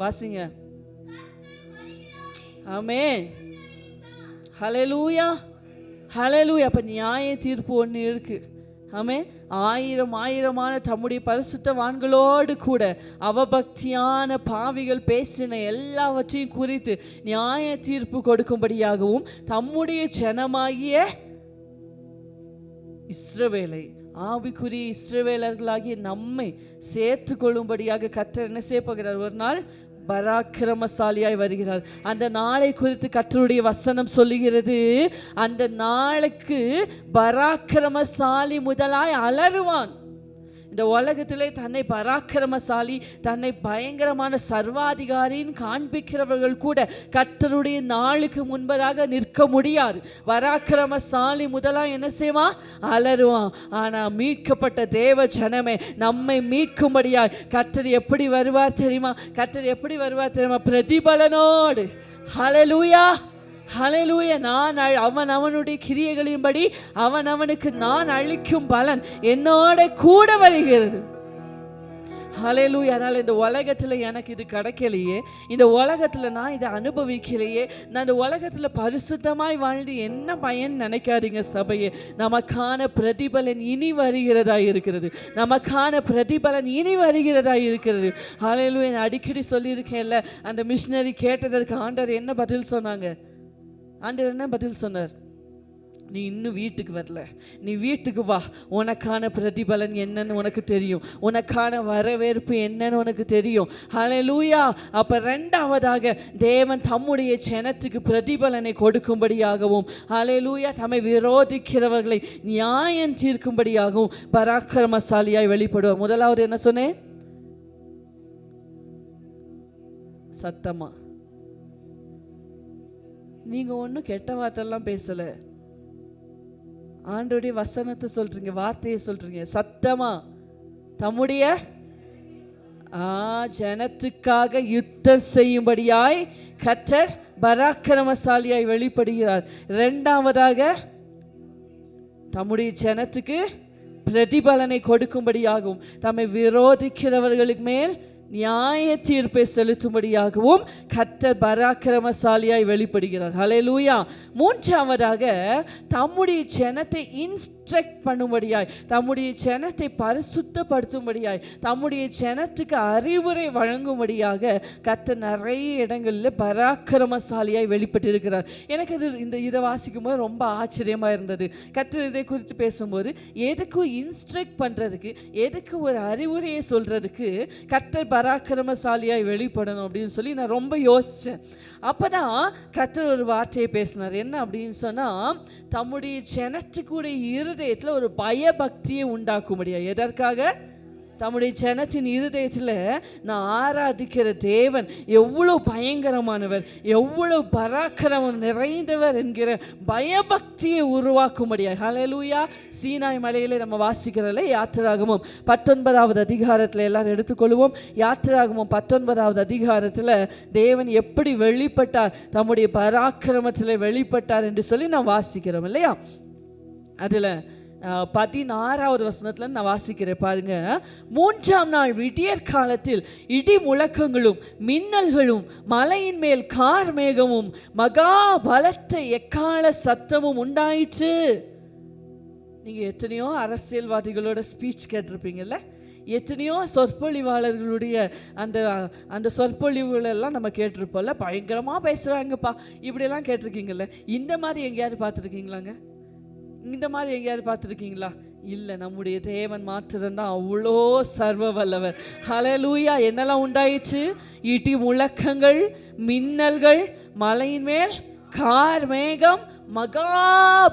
வாசிங்க. ஆமென். ஹல்லேலூயா. ஹல்லேலூயா. அப்ப நியாய தீர்ப்பு ஒன்று இருக்கு. ஆமென். ஆயிரமான தம்முடைய பரிசுத்தவான்களோடு கூட அவபக்தியான பாவிகள் பேசின எல்லாவற்றையும் குறித்து நியாய தீர்ப்பு கொடுக்கும்படியாகவும் தம்முடைய ஜனமாகிய இஸ்ரவேலை, ஆவிக்குரிய இஸ்ரவேலர்களாகிய நம்மை சேர்த்து கொள்ளும்படியாக கர்த்தர் என்ன செய்ய போகிறார்? ஒரு நாள் பராக்கிரமசாலியாய் வருகிறார். அந்த நாளை குறித்து கர்த்தருடைய வசனம் சொல்லுகிறது. அந்த நாளுக்கு பராக்கிரமசாலி முதலாய் அலறுவான். இந்த உலகத்திலே தன்னை பராக்கிரமசாலி, தன்னை பயங்கரமான சர்வாதிகாரின்னு காண்பிக்கிறவர்கள் கூட கர்த்தருடைய நாளுக்கு முன்பதாக நிற்க முடியாது. பராக்கிரமசாலி முதலாம் என்ன செய்வான்? அலறுவான். ஆனால் மீட்கப்பட்ட தேவ ஜனமே, நம்மை மீட்கும்படியாய் கர்த்தர் எப்படி வருவார் தெரியுமா? கர்த்தர் எப்படி வருவார் தெரியுமா? பிரதிபலனோடு. ஹல்லேலூயா, ஹல்லேலூயா. நான் அவனுடைய கிரியைகளின்படி அவனுக்கு நான் அளிக்கும் பலன் என்னோட கூட வருகிறது. ஹல்லேலூயா. அதனால் இந்த உலகத்தில் எனக்கு இது கிடைக்கலையே, இந்த உலகத்தில் நான் இதை அனுபவிக்கலையே, நான் இந்த உலகத்தில் பரிசுத்தமாய் வாழ்ந்து என்ன பயன் நினைக்காதீங்க சபையே. நமக்கான பிரதிபலன் இனி வருகிறதா இருக்கிறது. நமக்கான பிரதிபலன் இனி வருகிறதா இருக்கிறது. ஹல்லேலூயா. நான் அடிக்கடி சொல்லியிருக்கேன்ல, அந்த மிஷினரி கேட்டதற்கு ஆண்டவர் என்ன பதில் சொன்னாங்க? ஆண்டவர் என்ன பதில் சொன்னார்? நீ இன்னும் வீட்டுக்கு வரல, நீ வீட்டுக்கு வா, உனக்கான பிரதிபலன் என்னன்னு உனக்கு தெரியும், உனக்கான வரவேற்பு என்னன்னு உனக்கு தெரியும். ஹல்லேலூயா. அப்ப இரண்டாவதாக தேவன் தம்முடைய ஜனத்துக்கு பிரதிபலனை கொடுக்கும்படியாகவும், ஹல்லேலூயா, தம்மை விரோதிக்கிறவர்களை நியாயம் தீர்க்கும்படியாகவும் பராக்கிரமசாலியாய் வெளிப்படுவார். முதலாவது என்ன சொன்னேன்? சத்தமா. நீங்க ஒன்றும் கெட்ட வார்த்தையெல்லாம் பேசல, ஆண்டோடைய வசனத்தை சொல்றீங்க, வார்த்தையை சொல்றீங்க. சத்தமா தம்முடைய ஜனத்துக்காக யுத்தம் செய்யும்படியாய் கர்த்தர் பராக்கிரமசாலியாய் வெளிப்படுகிறார். இரண்டாவதாக தம்முடைய ஜனத்துக்கு பிரதிபலனை கொடுக்கும்படியாகவும் தம்மை விரோதிக்கிறவர்களுக்கு மேல் நியாய தீர்ப்பை செலுத்தும்படியாகவும் கர்த்தர் பராக்கிரமசாலியாய் வெளிப்படுகிறார். ஹல்லேலூயா. மூன்றாவதாக தம்முடைய ஜனத்தை இன்ஸ்ட்ரக்ட் பண்ணும்படியாய், தம்முடைய ஜனத்தை பரிசுத்தப்படுத்தும்படியாய், தம்முடைய ஜனத்துக்கு அறிவுரை வழங்கும்படியாக கர்த்தர் நிறைய இடங்களில் பராக்கிரமசாலியாய் வெளிப்பட்டிருக்கிறார். எனக்கு இதை வாசிக்கும் போது ரொம்ப ஆச்சரியமாக இருந்தது. கர்த்தர் இதை குறித்து பேசும்போது எதுக்கு இன்ஸ்ட்ரக்ட் பண்ணுறதுக்கு, எதுக்கு ஒரு அறிவுரையை சொல்கிறதுக்கு கர்த்தர் பராக்கிரமசாலியாய் வெளிப்படணும் அப்படின்னு சொல்லி நான் ரொம்ப யோசித்தேன். அப்போதான் கர்த்தர் ஒரு வார்த்தையை பேசினார். என்ன அப்படின்னு சொன்னால், தம்முடைய ஜனத்துக்குடைய இருதயத்தில் ஒரு பயபக்தியை உண்டாக்கும்படியா. எதற்காக? தம்முடைய ஜனத்தின் இருதயத்தில் நான் ஆராதிக்கிற தேவன் எவ்வளோ பயங்கரமானவர், எவ்வளோ பராக்கிரமம் நிறைந்தவர் என்கிற பயபக்தியை உருவாக்கும்படியா. ஹல்லேலூயா. சீனாய் மலையில் நம்ம வாசிக்கிறோம்ல, யாத்திராகமம் 19வது அதிகாரத்தில் எல்லாரும் எடுத்துக்கொள்வோம். யாத்திராகமம் 19வது அதிகாரத்தில் தேவன் எப்படி வெளிப்பட்டார், தம்முடைய பராக்கிரமத்தில் வெளிப்பட்டார் என்று சொல்லி நான் வாசிக்கிறோம் இல்லையா? அதில் 16வது வசனத்தில் நான் வாசிக்கிறேன் பாருங்க. 3ஆம் நாள் விடியற் காலத்தில் இடி முழக்கங்களும் மின்னல்களும் மலையின் மேல் கார் மேகமும் மகா பலத்த எக்கால சத்தமும் உண்டாயிற்று. நீங்க எத்தனையோ அரசியல்வாதிகளோட ஸ்பீச் கேட்டிருப்பீங்கல்ல, எத்தனையோ சொற்பொழிவாளர்களுடைய அந்த சொற்பொழிவுகளெல்லாம் நம்ம கேட்டிருப்போம்ல. பயங்கரமாக பேசுகிறாங்கப்பா இப்படியெல்லாம் கேட்டிருக்கீங்கல்ல. இந்த மாதிரி எங்கேயாவது பார்த்துருக்கீங்களாங்க? இந்த மாதிரி எங்கேயாவது பார்த்துருக்கீங்களா? இல்லை. நம்முடைய தேவன் மாத்திரம்தான் அவ்வளோ சர்வ வல்லவர். ஹல்லேலூயா. என்னெல்லாம் உண்டாயிற்று? இடி முழக்கங்கள், மின்னல்கள், மலையின் மேல் கார் மேகம், மகா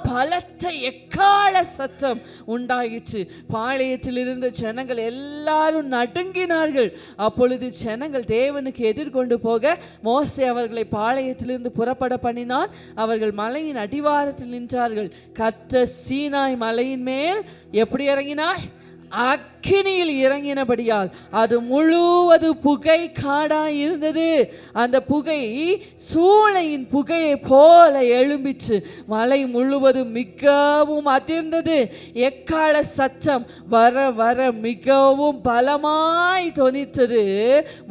பலத்த எக்கால சத்தம் உண்டாயிற்று. பாளையத்தில் இருந்த ஜனங்கள் எல்லாரும் நடுங்கினார்கள். அப்பொழுது ஜனங்கள் தேவனுக்கு எதிர்கொண்டு போக மோசே அவர்களை பாளையத்திலிருந்து புறப்பட பண்ணினான். அவர்கள் மலையின் அடிவாரத்தில் நின்றார்கள். கர்த்தர் சீனாய் மலையின் மேல் எப்படி இறங்கினார்? அக்கினியில் இறங்கினபடியால் அது முழுவது புகை காடாய் இருந்தது. அந்த புகை சூளையின் புகையை போல எழும்பிச்சு. மலை முழுவதும் மிகவும் அதிர்ந்தது. எக்கால சத்தம் வர வர மிகவும் பலமாய் தொனித்தது.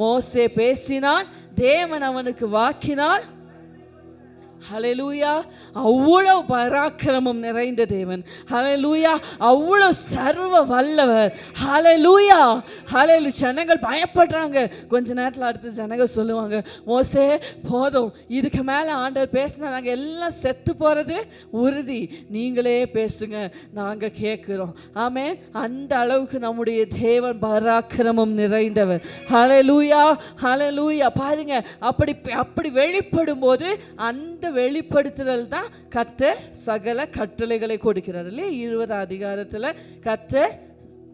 மோசே பேசினான், தேவன் அவனுக்கு வாக்கினார். ஹல்லேலூயா. அவ்வளோ பராக்கிரமம் நிறைந்த தேவன். ஹல்லேலூயா. அவ்வளோ சர்வ வல்லவர். ஹல்லேலூயா. ஹல்லேலூயா. ஜனங்கள் பயப்படுறாங்க. கொஞ்ச நேரத்தில் அடுத்து ஜனங்கள் சொல்லுவாங்க, மோசே போதும், இதுக்கு மேலே ஆண்டவர் பேசினா நாங்கள் எல்லாம் செத்து போகிறது உறுதி, நீங்களே பேசுங்க, நாங்கள் கேட்குறோம். ஆமென். அந்த அளவுக்கு நம்முடைய தேவன் பராக்கிரமம் நிறைந்தவர். ஹல்லேலூயா. ஹல்லேலூயா. பாருங்க, அப்படி வெளிப்படும் போது அந்த வெளிப்படுத்துதல் தான் கர்த்தர் சகல கட்டளைகளை கொடுக்கிறார் இல்லையா? 20 அதிகாரத்தில் கர்த்தர்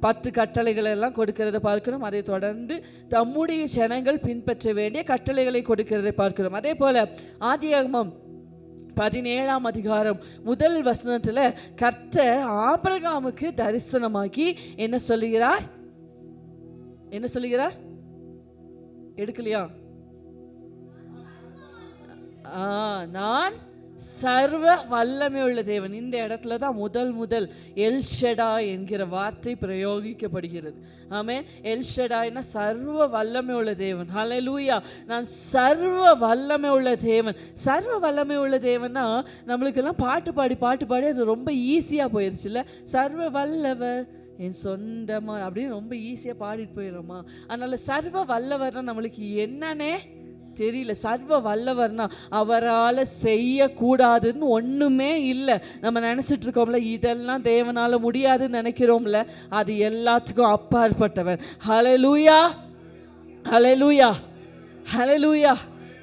10 கட்டளைகளை எல்லாம் கொடுக்கிறத பார்க்கிறோம். அதை தொடர்ந்து தம்முடைய ஜனங்கள் பின்பற்ற வேண்டிய கட்டளைகளை கொடுக்கிறதை பார்க்கிறோம். அதே போல ஆதியாகமம் 17ஆம் அதிகாரம் 1 வசனத்துல கர்த்தர் ஆபிரகாமுக்கு தரிசனமாகி என்ன சொல்லுகிறார்? எடுக்கலையா? நான் சர்வ வல்லமை உள்ள தேவன். இந்த இடத்துல தான் முதல் எல்ஷடா என்கிற வார்த்தை பிரயோகிக்கப்படுகிறது. ஆமென். எல்ஷடாய்னா சர்வ வல்லமை உள்ள தேவன். ஹல்லேலூயா. நான் சர்வ வல்லமை உள்ள தேவன். சர்வ வல்லமை உள்ள தேவன்னா நம்மளுக்கெல்லாம் பாட்டு பாடி அது ரொம்ப ஈஸியாக போயிடுச்சுல்ல. சர்வ வல்லவர் என் சொந்தமா அப்படின்னு ரொம்ப ஈஸியாக பாடிட்டு போயிடுறோமா? அதனால சர்வ வல்லவர்னா நம்மளுக்கு என்னன்னே தெரியல. சர்வ வல்லவர்னா அவரால் செய்யக்கூடாதுன்னு ஒன்றுமே இல்லை. நம்ம நினச்சிட்டு இருக்கோம்ல, இதெல்லாம் தேவனால முடியாதுன்னு நினைக்கிறோம்ல, அது எல்லாத்துக்கும் அப்பாற்பட்டவர். ஹல்லேலூயா, ஹல்லேலூயா, ஹல்லேலூயா.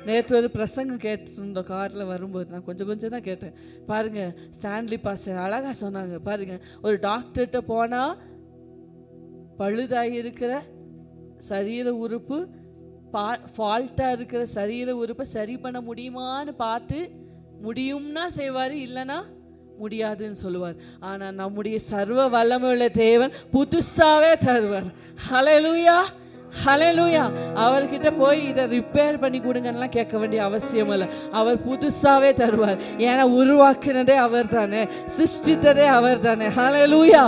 நேற்று ஒரு பிரசங்கம் கேட்டிருந்தோம் காரில் வரும்போது. நான் கொஞ்சம் தான் கேட்டேன். பாருங்கள், ஸ்டான்லி பாஸ்டர் அழகாக சொன்னாங்க. பாருங்கள், ஒரு டாக்டர்கிட்ட போனால் பழுதாகி இருக்கிற சரீர உறுப்பு, ஃபால்ட்டாக இருக்கிற சரீர உறுப்பை சரி பண்ண முடியுமான்னு பார்த்து முடியும்னா செய்வார், இல்லைன்னா முடியாதுன்னு சொல்லுவார். ஆனால் நம்முடைய சர்வ வல்லமையுள்ள தேவன் புதுசாகவே தருவார். ஹல்லேலூயா, ஹல்லேலூயா. அவர்கிட்ட போய் இதை ரிப்பேர் பண்ணி கொடுங்கன்னா கேட்க வேண்டிய அவசியம் இல்லை. அவர் புதுசாகவே தருவார். ஏன்னா உருவாக்குனதே அவர் தானே, சிருஷ்டித்ததே அவர் தானே. ஹல்லேலூயா,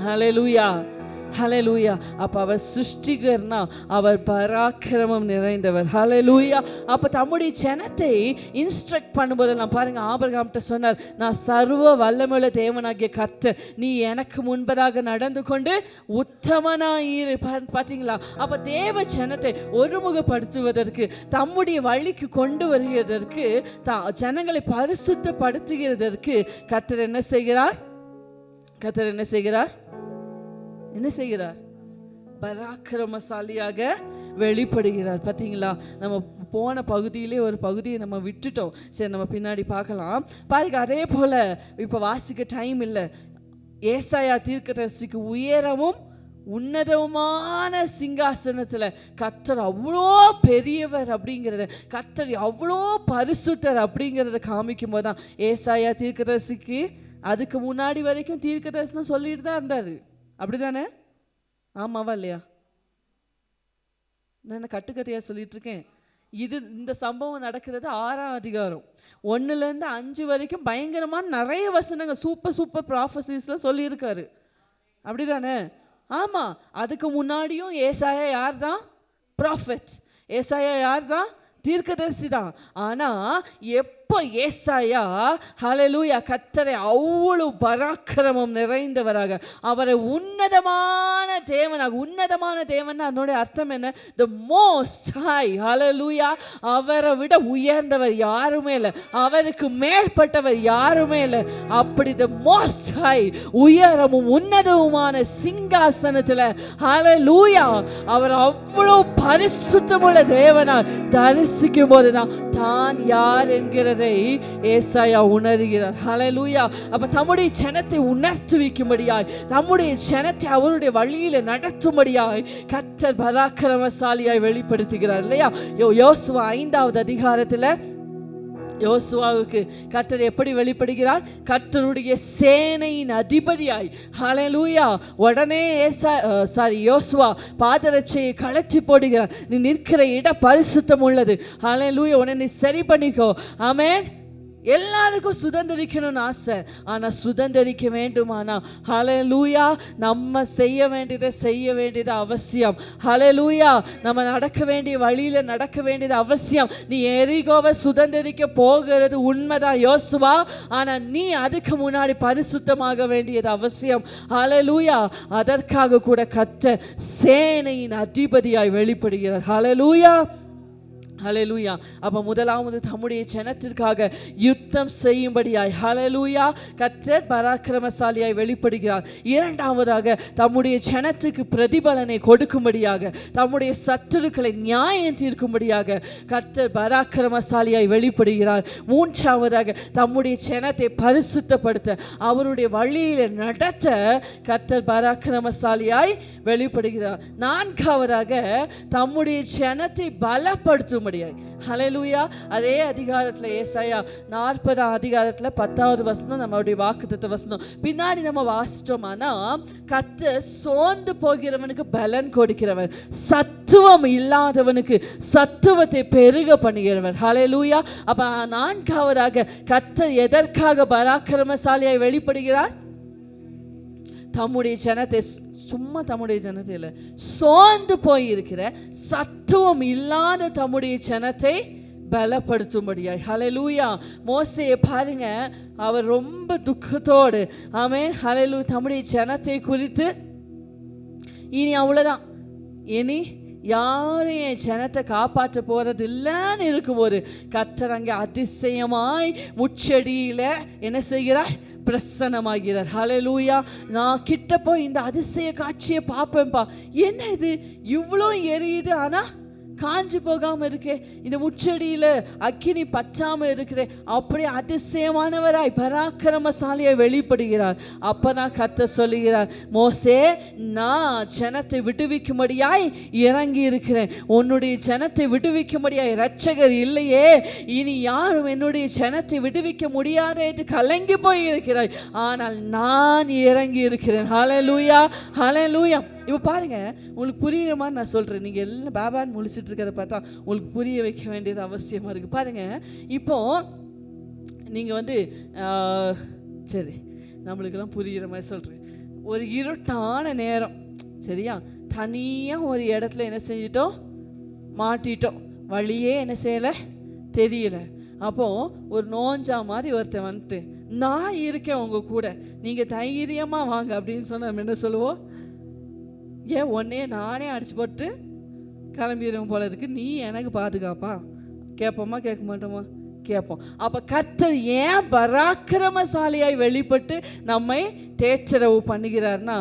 ஹல்லேலூயா, ஹல்லேலூயா. அப்போ அவர் சிருஷ்டிகர்னா அவர் பராக்கிரமம் நிறைந்தவர். ஹல்லேலூயா. அப்போ தம்முடைய ஜனத்தை இன்ஸ்ட்ரக்ட் பண்ணும்போது நான் பாருங்கள், ஆபிரகாம்கிட்ட சொன்னார், நான் சர்வ வல்லமையுள்ள தேவனாகிய கர்த்தர், நீ எனக்கு முன்பதாக நடந்து கொண்டு உத்தமனாயிரு. பார்த்தீங்களா? அப்போ தேவ ஜனத்தை ஒருமுகப்படுத்துவதற்கு, தம்முடைய வழிக்கு கொண்டு வருகிறதற்கு, ஜனங்களை பரிசுத்தப்படுத்துகிறதற்கு கர்த்தர் என்ன செய்கிறார்? என்ன செய்கிறார்? பராக்கிரமசாலியாக வெளிப்படுகிறார். பார்த்தீங்களா? நம்ம போன பகுதியிலே ஒரு பகுதியை நம்ம விட்டுட்டோம். சரி, நம்ம பின்னாடி பார்க்கலாம். பாருங்க, அதே போல் இப்போ வாசிக்க டைம் இல்லை. ஏசாயா தீர்க்கதரிசிக்கு உயரமும் உன்னதமான சிங்காசனத்தில் கர்த்தர் அவ்வளோ பெரியவர் அப்படிங்கிறத, கர்த்தர் அவ்வளோ பரிசுத்தர் அப்படிங்கிறத காமிக்கும் போது தான் ஏசாயா தீர்க்கதரிசிக்கு அதுக்கு முன்னாடி வரைக்கும் தீர்க்கதரிசனம் சொல்லிட்டு தான் இருந்தார். அப்படிதானே? ஆமாவா இல்லையா? நான் கட்டுக்கதையாக சொல்லிட்டு இருக்கேன். இந்த சம்பவம் நடக்கிறது 6ஆம் அதிகாரம் 1லேருந்து 5 வரைக்கும் பயங்கரமான நிறைய வசனங்கள், சூப்பர் ப்ராஃபசிஸ்லாம் சொல்லியிருக்காரு. அப்படிதானே? ஆமாம். அதுக்கு முன்னாடியும் ஏசாயா யார் தான்? ப்ராஃபெட். ஏசாயா யார் தான்? தீர்க்கதரிசி தான். ஆனால் எப்போ ஏசாயா ஹல்லேலூயா கர்த்தரை அவ்வளவு பராக்கிரமம் நிறைந்தவராக, அவரை உன்னதமான தேவனா, அதனுடைய அர்த்தம் என்ன? The most high. ஹல்லேலூயா. அவரை விட உயர்ந்தவர் யாருமே இல்லை, அவருக்கு மேற்பட்டவர் யாருமே இல்லை. அப்படி த மோஸ்ட் ஹை, உயரமும் உன்னதமுமான சிங்காசனத்தில் ஹல்லேலூயா அவர் அவ்வளோ பரிசுத்தமுள்ள தேவனாய் தரிசிக்கும் போதுதான் தான் யார் என்கிறதை ஏசாயா உணர்கிறார். ஹல்லேலூயா. அப்ப தம்முடைய ஜனத்தை உணர்த்துவிக்கும்படியாய், தம்முடைய ஜனத்தை அவருடைய வழியில நடத்தும்படியாய் கர்த்தர் பராக்கிரமசாலியாய் வெளிப்படுத்துகிறார் இல்லையா? யோசுவா 5ஆவது அதிகாரத்தில் யோசுவாவுக்கு கர்த்தர் எப்படி வெளிப்படுகிறார்? கர்த்தருடைய சேனையின் அதிபதியாய். ஹல்லேலூயா. உடனே யோசுவா பாதரட்சையை கழற்றி போடுகிறார். நீ நிற்கிற இடம் பரிசுத்தம் உள்ளது. ஹல்லேலூயா. உடனே நீ சரி பண்ணிக்கோ. ஆமென். எல்லாருக்கும் சுதந்திரிக்கணும்னு ஆசை, ஆனால் சுதந்திரிக்க வேண்டுமானா ஹல்லேலூயா நம்ம செய்ய வேண்டியது அவசியம். ஹல்லேலூயா. நம்ம நடக்க வேண்டிய வழியில் நடக்க வேண்டியது அவசியம். நீ எரிகோவை சுதந்திரிக்க போகிறது உண்மைதான் யோசுவா, ஆனால் நீ அதுக்கு முன்னாடி பரிசுத்தமாக வேண்டியது அவசியம். ஹல்லேலூயா. அதற்காக கூட கர்த்தர் சேனையின் அதிபதியாய் வெளிப்படுகிறார். ஹல்லேலூயா. ஹல்லேலூயா. அப்ப முதலாவது தம்முடைய ஜனத்திற்காக யுத்தம் செய்யும்படியாய் ஹல்லேலூயா கர்த்தர் பராக்கிரமசாலியாய் வெளிப்படுகிறார். இரண்டாவதாக தம்முடைய ஜனத்துக்கு பிரதிபலனை கொடுக்கும்படியாக, தம்முடைய சத்துருக்களை நியாயம் தீர்க்கும்படியாக கர்த்தர் பராக்கிரமசாலியாய் வெளிப்படுகிறார். மூன்றாவதாக தம்முடைய ஜனத்தை பரிசுத்தப்படுத்த, அவருடைய வழியில நடத்த கர்த்தர் பராக்கிரமசாலியாய் வெளிப்படுகிறார். நான்காவதாக தம்முடைய ஜனத்தை பலப்படுத்தும் ஹல்லேலூயா. அதே அதிகாரத்தில் ஏசாயா 40 அதிகாரத்தில் 10வது வசனம் நம்மளுடைய வாக்குத்தத்த வசனம். பின்னாடி நம்ம வாசிச்சோமானா, கர்த்தர் சோர்ந்து போகிறவனுக்கு பலன் கொடுக்கிறவர், சத்துவம் இல்லாதவனுக்கு சத்துவத்தை பெருக பண்ணுகிறவர். ஹல்லேலூயா. அப்ப நான்காவதாக கர்த்தர் எதற்காக பராக்கிரமசாலியாய் வெளிப்படுகிறார்? தம்முடைய ஜனத்தை, சும்மா தம்முடைய ஜனத்தை இல்லை, சோர்ந்து போயிருக்கிற சத்துவம் இல்லாத தம்முடைய ஜனத்தை பலப்படுத்தும்படியாய். ஹல்லேலூயா. மோசேயை பாருங்க, அவர் ரொம்ப துக்கத்தோடு ஆமென் ஹல்லேலூயா தம்முடைய ஜனத்தை குறித்து, இனி அவ்வளவுதான், இனி யாரும் என் ஜனத்தை காப்பாற்ற போறது இல்லைன்னு இருக்கும்போது கர்த்தர் அங்கே அதிசயமாய் முச்செடியில என்ன செய்கிறார்? பிரசன்னமாகிறார். ஹல்லேலூயா. நான் கிட்ட போய் இந்த அதிசய காட்சியை பார்ப்பேன்பா. என்ன இது இவ்வளோ எரியுது, ஆனா காஞ்சி போகாம இருக்கே, இந்த முச்செடியில அக்கினி பற்றாம இருக்கிறேன். அப்படி அதிசயமானவராய் பராக்கிரமசாலியாய் வெளிப்படுகிறார். அப்பதான் கர்த்தர் சொல்லுகிறார், மோசே நான் ஜனத்தை விடுவிக்கும்படியாய் இறங்கி இருக்கிறேன். உன்னுடைய ஜனத்தை விடுவிக்கும்படியாய் இரட்சகர் இல்லையே, இனி யாரும் என்னுடைய ஜனத்தை விடுவிக்க முடியாது என்று கலங்கி போய் இருக்கிறாய், ஆனால் நான் இறங்கி இருக்கிறேன். ஹல்லேலூயா ஹல்லேலூயா. இப்போ பாருங்க, உங்களுக்கு புரியுற மாதிரி நான் சொல்றேன். நீங்க எல்லாம் பாபான்னு முழிச்சிட்டு இருக்கிறத பார்த்தா உங்களுக்கு புரிய வைக்க வேண்டியது அவசியமா இருக்கு. பாருங்க, இப்போ நீங்க வந்து சரி, நம்மளுக்கெல்லாம் புரியுற மாதிரி சொல்றேன். ஒரு இருட்டான நேரம், சரியா, தனியா ஒரு இடத்துல என்ன செஞ்சிட்டோம்? மாட்டிட்டோம். வழியே என்ன செய்யல, தெரியல. அப்போ ஒரு நோஞ்சா மாதிரி ஒருத்தன் வந்துட்டு, நான் இருக்கேன் உங்க கூட, நீங்க தைரியமா வாங்க அப்படின்னு சொன்ன நம்ம என்ன சொல்லுவோம்? ஏன் உன்னையே நானே அடிச்சு போட்டு கிளம்பிடுவோம் போல இருக்கு, நீ எனக்கு பாதுகாப்பா? கேட்போமா கேட்க மாட்டோமா? கேட்போம். அப்ப கர்த்தர் ஏன் பராக்கிரமசாலியாய் வெளிப்பட்டு நம்மை தேற்றரவு பண்ணுகிறார்னா,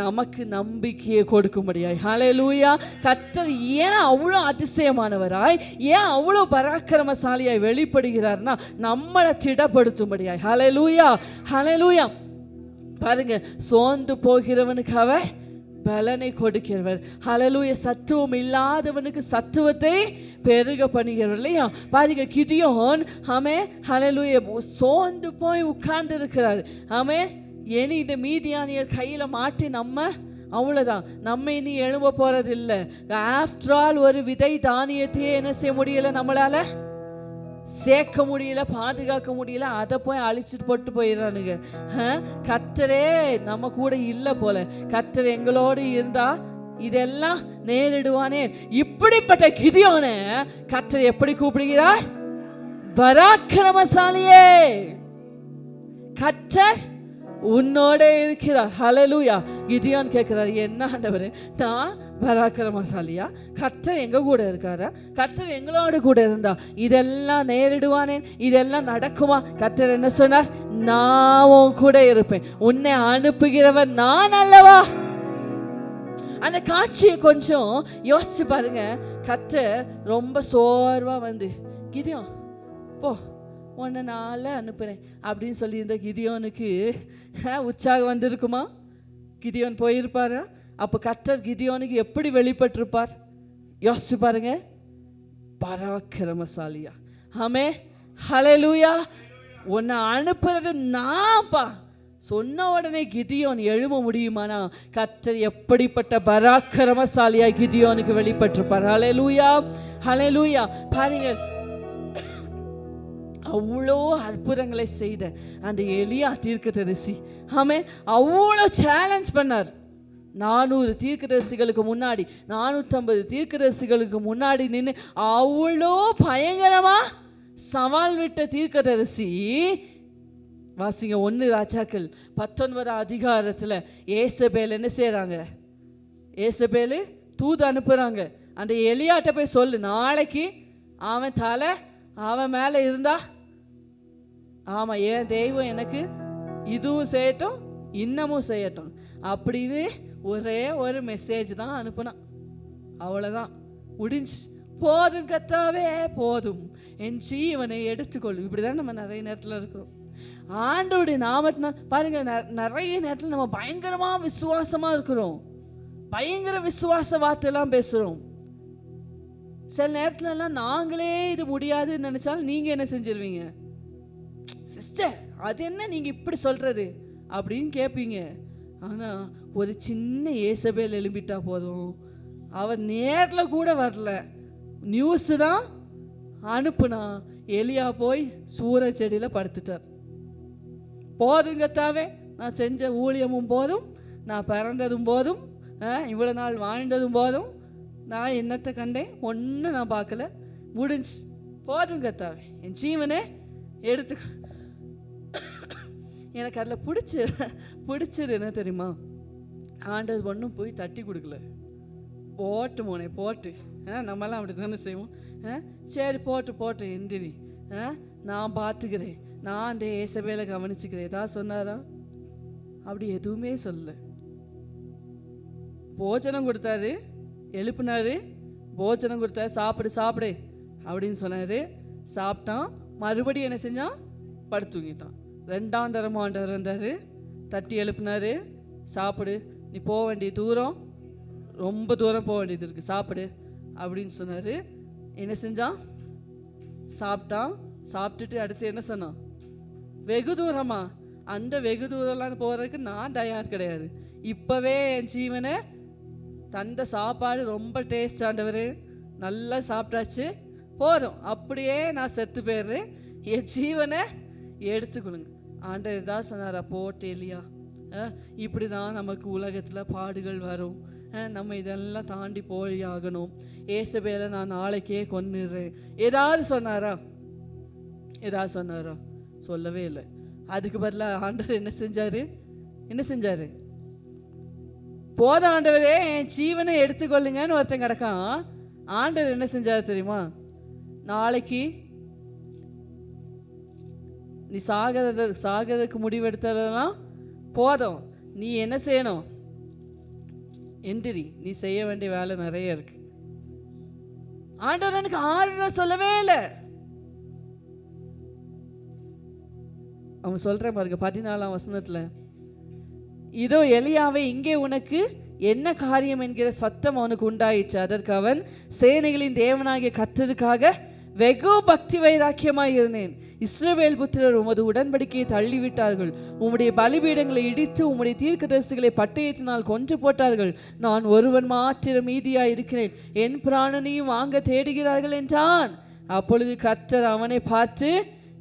நமக்கு நம்பிக்கையை கொடுக்கும்படியாய். ஹல்லேலூயா. கர்த்தர் ஏன் அவ்வளோ அதிசயமானவராய், ஏன் அவ்வளோ பராக்கிரமசாலியாய் வெளிப்படுகிறார்னா, நம்மளை திடப்படுத்தும்படியாய். ஹல்லேலூயா ஹல்லேலூயா. பாருங்க, சோர்ந்து போகிறவனுக்கு அவர் பலனை கொடுக்கிறவர். ஹல்லேலூயா. சத்துவம் இல்லாதவனுக்கு சத்துவத்தை பெருக பண்ணுகிறவர் இல்லையா? பாருங்க, கிதியோன் ஆமே ஹல்லேலூயா சோர்ந்து போய் உட்கார்ந்து இருக்கிறார். ஆமே, இனி இந்த மீதியானியர் கையில மாட்டி நம்ம அவ்வளவுதான், நம்ம இனி எழும்ப போறது இல்லை. ஆஃப்டர் ஆல் ஒரு விதை தானியத்தையே என்ன செய்ய முடியல, நம்மளால சேர்க்க முடியல, பாதுகாக்க முடியல, அதை போய் அழிச்சிட்டு போட்டு போயிடறானுங்க. கர்த்தரே நம்ம கூட இல்லை போல, கர்த்தர் எங்களோடு இருந்தா இதெல்லாம் நேரிடுவானே. இப்படிப்பட்ட கிதியோனை கர்த்தர் எப்படி கூப்பிடுகிறார்? பராக்கிரமசாலியே, கர்த்தர் உன்னோட இருக்கிறார். ஹல்லேலூயா. கிதியோன் கேட்கிறார், என்ன ஆண்டவரே, நான் பராக்கிரமசாலியா? கர்த்தர் எங்க கூட இருக்காரா? கர்த்தர் எங்களோட கூட இருந்தா இதெல்லாம் நேரிடுவானேன், இதெல்லாம் நடக்குமா? கர்த்தர் என்ன சொன்னார்? நான் உன் கூட இருப்பேன், உன்னை அனுப்புகிறவன் நான் அல்லவா? அந்த காட்சியை கொஞ்சம் யோசிச்சு பாருங்க. கர்த்தர் ரொம்ப சோர்வா வந்து, கிதியோன் போ, உன்னை நாள அனுப்புறேன் அப்படின்னு சொல்லியிருந்த கிதியோனுக்கு உற்சாகம் வந்திருக்குமா? கிதியோன் போயிருப்பாரா? அப்போ கர்த்தர் கிதியோனுக்கு எப்படி வெளிப்பட்டிருப்பார்? யோசிச்சு பாருங்க. பராக்கிரமசாலியா. ஆமே ஹல்லேலூயா. உன்னை அனுப்புறது நான்ப்பா சொன்ன உடனே கிதியோன் எழும்ப முடியுமானா? கர்த்தர் எப்படிப்பட்ட பராக்கிரமசாலியா கிதியோனுக்கு வெளிப்பட்டிருப்பார். ஹல்லேலூயா ஹல்லேலூயா. பாருங்க, அவ்வளோ அற்புதங்களை செய்த அந்த எலியா தீர்க்கதரிசி ஆமே அவ்வளோ சேலஞ்ச் பண்ணார். 400 தீர்க்கதரிசிகளுக்கு முன்னாடி, 450 தீர்க்கதரிசிகளுக்கு முன்னாடி நின்று அவ்வளோ பயங்கரமா சவால் விட்ட தீர்க்கதரிசி. வாசிங்க 1 ராஜாக்கள் 19 அதிகாரத்தில் ஏசபேல் என்ன செய்கிறாங்க? ஏசபேல் தூது அனுப்புகிறாங்க, அந்த எலியாட்ட போய் சொல்லு, நாளைக்கு அவன் தலை அவன் மேலே இருந்தா, ஆமாம் என் தெய்வம் எனக்கு இதுவும் செய்யட்டும் இன்னமும் செய்யட்டும் அப்படின்னு ஒரே ஒரு மெசேஜ் தான் அனுப்புனான். அவ்வளோதான், முடிஞ்சு. போதும் கர்த்தாவே போதும், என் ஜீவனை எடுத்துக்கொள்ளும். இப்படி தான் நம்ம நிறைய நேரத்தில் இருக்கிறோம். ஆண்டவருடைய நாமத்தினால் பாருங்க, நிறைய நேரத்தில் நம்ம பயங்கரமாக விசுவாசமாக இருக்கிறோம், பயங்கர விசுவாச வார்த்தையெல்லாம் பேசுகிறோம். சில நேரத்துலலாம் நாங்களே இது முடியாதுன்னு நினச்சாலும் நீங்கள் என்ன செஞ்சிருவீங்க? சிஸ்டர் அது என்ன நீங்கள் இப்படி சொல்கிறது அப்படின்னு கேட்பீங்க. ஆனால் ஒரு சின்ன ஏசபேல் எழும்பிட்டா போதும், அவன் நேரில் கூட வரல, நியூஸு தான் அனுப்புனா, எலியா போய் சூற செடியில் படுத்துட்டார். போதும் கர்த்தாவே, நான் செஞ்ச ஊழியமும் போதும், நான் பிறந்ததும் போதும், இவ்வளோ நாள் வாழ்ந்ததும் போதும், நான் என்னத்தை கண்டேன் ஒன்றும் நான் பார்க்கல, முடிஞ்சு. போதும் கர்த்தாவே, என் ஜீவனே எடுத்து. எனக்கு அதில் பிடிச்சது என்ன தெரியுமா? ஆண்டது ஒன்றும் போய் தட்டி கொடுக்கல, போட்டு மோனே போட்டு. நம்மளாம் அப்படி தானே செய்வோம். சரி போட்டு எந்திரி, நான் பார்த்துக்கிறேன், நான் அந்த ஏசபேலை கவனிச்சுக்கிறேன். ஏதாவது சொன்னாரா? அப்படி எதுவுமே சொல்லல. போஜனம் கொடுத்தாரு, எழுப்புனாரு, போஜனம் கொடுத்தாரு, சாப்பிடு அப்படின்னு சொன்னார். சாப்பிட்டான், மறுபடியும் என்ன செஞ்சான்? படுத்து தூங்கிட்டான். 2ஆம் தரமும் ஆண்டவர் வந்தார், தட்டி எழுப்புனாரு, சாப்பிடு, நீ போக வேண்டிய தூரம் ரொம்ப தூரம் போக வேண்டியது இருக்குது, சாப்பிடு அப்படின்னு சொன்னார். என்ன செஞ்சான்? சாப்பிட்டான். சாப்பிட்டுட்டு அடுத்து என்ன சொன்னான்? வெகு தூரமா? அந்த வெகு தூரம்லாம் போகிறதுக்கு நான் தயார் கிடையாது, இப்போவே என் ஜீவனை தந்த சாப்பாடு ரொம்ப டேஸ்ட் ஆண்டவர், நல்லா சாப்பிட்டாச்சு, போதும், அப்படியே நான் செத்து போயிடுறேன், என் ஜீவனை எடுத்துக்கொள்ளுங்க. ஆண்டவர் இதான் சொன்னாரா? போட்டு எலியா, இப்படி தான் நமக்கு உலகத்தில் பாடுகள் வரும், நம்ம இதெல்லாம் தாண்டி போய் ஆகணும், ஏசபேலை நான் நாளைக்கே கொன்னுடுறேன். ஏதாவது சொன்னாரா? சொல்லவே இல்லை. அதுக்கு பதிலாக ஆண்டவர் என்ன செஞ்சாரு? போத ஆண்டவரே என் ஜீவனை எடுத்துக்கொள்ளுங்கன்னு ஒருத்தன் கிடக்கான். ஆண்டவர் என்ன செஞ்சாரு தெரியுமா? நாளைக்கு நீ சாகிறதுக்கு முடிவெடுத்ததெல்லாம் போதும், நீ என்ன செய்யணும்? எந்திரி, நீ செய்ய வேண்டிய வேலை நிறைய இருக்கு. ஆண்டவர் எனக்கு ஆறுதல் சொல்லவே இல்லை. அவன் சொல்றேன் பாருங்க 14ஆம் வசனத்துல, இதோ எலியாவை, இங்கே உனக்கு என்ன காரியம் என்கிற சத்தம் அவனுக்கு உண்டாயிற்று. அதற்கு அவன், சேனைகளின் தேவனாகிய கர்த்தருக்காக வெகு பக்தி வைராக்கியமாய் இருந்தேன். இஸ்ரவேல் புத்திரர் உமது உடன்படிக்கையை தள்ளிவிட்டார்கள், உம்முடைய பலிபீடங்களை இடித்து உம்முடைய தீர்க்கதரிசிகளை பட்டயத்தினால் கொன்று போட்டார்கள். நான் ஒருவன் மாத்திரம் மீதியாய் இருக்கிறேன், என் பிராணனையும் வாங்க தேடுகிறார்கள் என்றான். அப்பொழுது கர்த்தர் அவனை பார்த்து,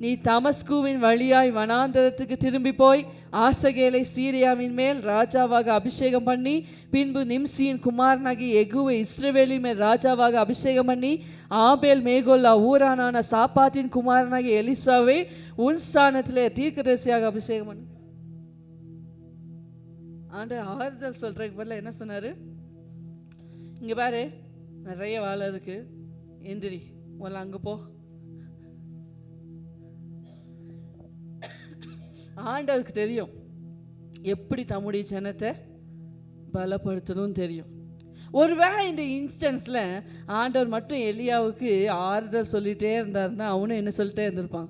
நீ தமஸ்குவின் வழியாய் வனாந்தரத்துக்கு திரும்பி போய் ஆசகேலை சீரியாவின் மேல் ராஜாவாக அபிஷேகம் பண்ணி, பின்பு நிம்சியின் குமாரனாகி எகுவை இஸ்ரவேலின் மேல் ராஜாவாக அபிஷேகம் பண்ணி, ஆபேல் மேகோல்லா ஊரானான சாப்பாத்தின் குமாரனாகி எலிசாவை உன் ஸ்தானத்திலே தீர்க்கதரிசியாக அபிஷேகம் பண்ணி. ஆண்டவர் ஆறுதல் சொல்றதுக்கு பதில் என்ன சொன்னாரு? இங்க பாரு, நிறைய வேலை இருக்கு, எந்திரி, முதல்ல அங்க போ. ஆண்டவருக்கு தெரியும் எப்படி தம்முடைய ஜனத்தை பலப்படுத்தணும்னு தெரியும். ஒருவேளை இந்த இன்ஸ்டன்ஸில் ஆண்டவர் மட்டும் எலியாவுக்கு ஆறுதல் சொல்லிகிட்டே இருந்தாருன்னா அவனும் என்ன சொல்லிட்டே இருந்திருப்பான்?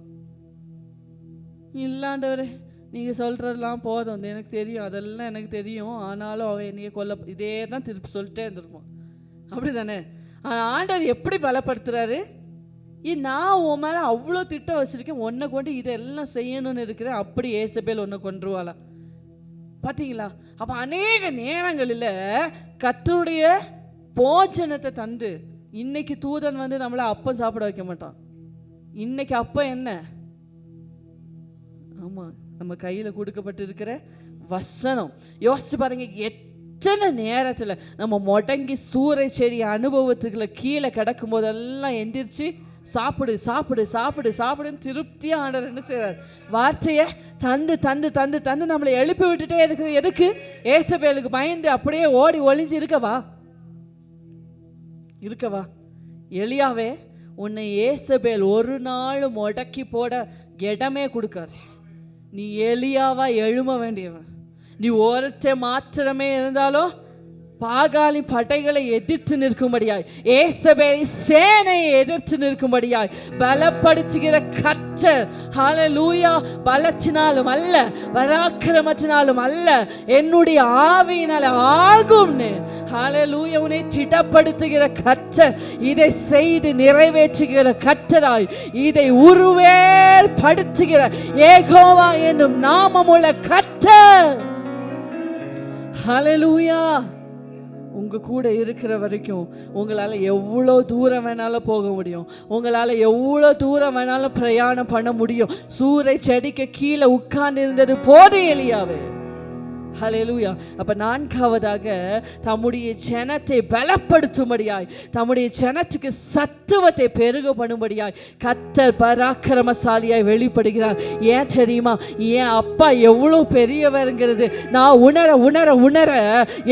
இல்லை ஆண்டவர், நீங்கள் சொல்கிறதெல்லாம் போதும், எனக்கு தெரியும், அதெல்லாம் எனக்கு தெரியும், ஆனாலும் அவன் என்னைய கொல்ல, இதே தான் திருப்பி சொல்லிட்டே இருந்திருப்பான். அப்படி தானே? ஆண்டவர் எப்படி பலப்படுத்துகிறாரு? நான் உன் மேலே அவ்வளோ திட்டம் வச்சுருக்கேன், உன்னை கொண்டு இதெல்லாம் செய்யணும்னு இருக்கிறேன், அப்படி ஏசபேல் ஒன்று கொன்றுவாளா? பார்த்தீங்களா? அப்போ அநேக நேரங்களில் கர்த்தருடைய போஜனத்தை தந்து, இன்னைக்கு தூதன் வந்து நம்மளை அப்பம் சாப்பிட வைக்க மாட்டான். இன்னைக்கு அப்பம் என்ன? ஆமாம், நம்ம கையில் கொடுக்கப்பட்டிருக்கிற வசனம். யோசிச்சு பாருங்க, எத்தனை நேரத்தில் நம்ம முடங்கி சூறை செடி அனுபவத்துக்குள்ள கீழே கிடக்கும் போதெல்லாம் எந்திரிச்சு சாப்பிடு சாப்பிடு சாப்பிடு சாப்பிடுன்னு திருப்தியாக ஆண்டவர் என்ன செய்கிறார்? வார்த்தையை தந்து தந்து தந்து தந்து நம்மளை எழுப்பி விட்டுட்டே இருக்கிற. எதுக்கு? ஏசபேலுக்கு பயந்து அப்படியே ஓடி ஒளிஞ்சு இருக்கவா? எலியாவே உன்னை ஏசபேல் ஒரு நாள் முடக்கி போட இடமே கொடுக்காது. நீ எலியாவா எழும வேண்டியவன். நீ ஒருத்த மாத்திரமே இருந்தாலும் பாகாலி படைகளை எதிர்த்து நிற்கும்படியாய், ஏசபேல் சேனையை எதிர்த்து நிற்கும்படியாய் பலப்படுத்துகிற கர்த்தர். ஹல்லேலூயா. பலத்தினாலும் அல்ல, பராக்கிரமத்தினாலும் அல்ல, என்னுடைய ஆவியினால ஆகும்னு. ஹல்லேலூயா. உன்னை திடப்படுத்துகிற கர்த்தர், இதை செய்து நிறைவேற்றுகிற கர்த்தராய், இதை உருவேற்படுத்துகிற யெகோவா என்னும் நாமமுள்ள கர்த்தர். ஹல்லேலூயா. உங்க கூட இருக்கிற வரைக்கும் உங்களால் எவ்வளோ தூரம் வேணாலும் போக முடியும். உங்களால் எவ்வளோ தூரம் வேணாலும் பிரயாணம் பண்ண முடியும். சூறை செடிக்கு கீழே உட்கார்ந்து இருந்தது போதும் எலியாவே. ஹல்லேலூயா. அப்ப நான்காவதாக தம்முடைய ஜனத்தை பலப்படுத்தும்படியாய், தம்முடைய ஜனத்துக்கு சத்துவத்தை பெருக பண்ணும்படியாய் கர்த்தர் பராக்கிரமசாலியாய் வெளிப்படுகிறார். ஏன் தெரியுமா? என் அப்பா எவ்வளோ பெரியவருங்கிறது நான் உணர உணர உணர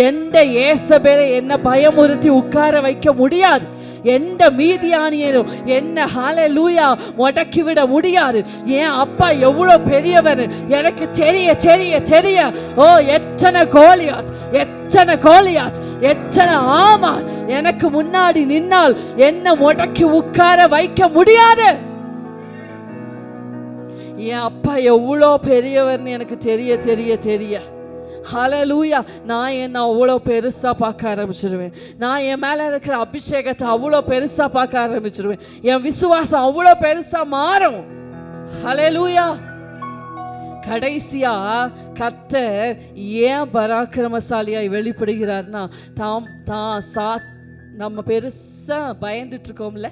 எந்த ஏசபேலை என்ன பயமுறுத்தி உட்கார வைக்க முடியாது. எந்த மீதியானியரும் என்ன ஹல்லேலூயா முடக்கிவிட முடியாது. என் அப்பா எவ்வளோ பெரியவர் எனக்கு தெரிய தெரிய தெரிய. ஓ, எத்தனை கோலியாத், எத்தனை கோலியாத், எத்தனை ஆமா எனக்கு முன்னாடி நின்னால் என்ன முடக்கி உட்கார வைக்க முடியாது. என் அப்பா எவ்வளோ பெரியவர்னு எனக்கு தெரிய தெரிய தெரிய. ஹல்லேலூயா. நான் என்ன அவ்வளோ பெருசா பார்க்க ஆரம்பிச்சிருவேன். நான் என் மேல இருக்கிற அபிஷேகத்தை அவ்வளோ பெருசா பார்க்க ஆரம்பிச்சிருவேன். என் விசுவாசம் அவ்வளோ பெருசா மாறும். ஹல்லேலூயா. கடைசியா கர்த்தர் ஏன் பராக்கிரமசாலியாய் வெளிப்படுகிறார்னா, நம்ம பெருசா பயந்துட்டு இருக்கோம்ல,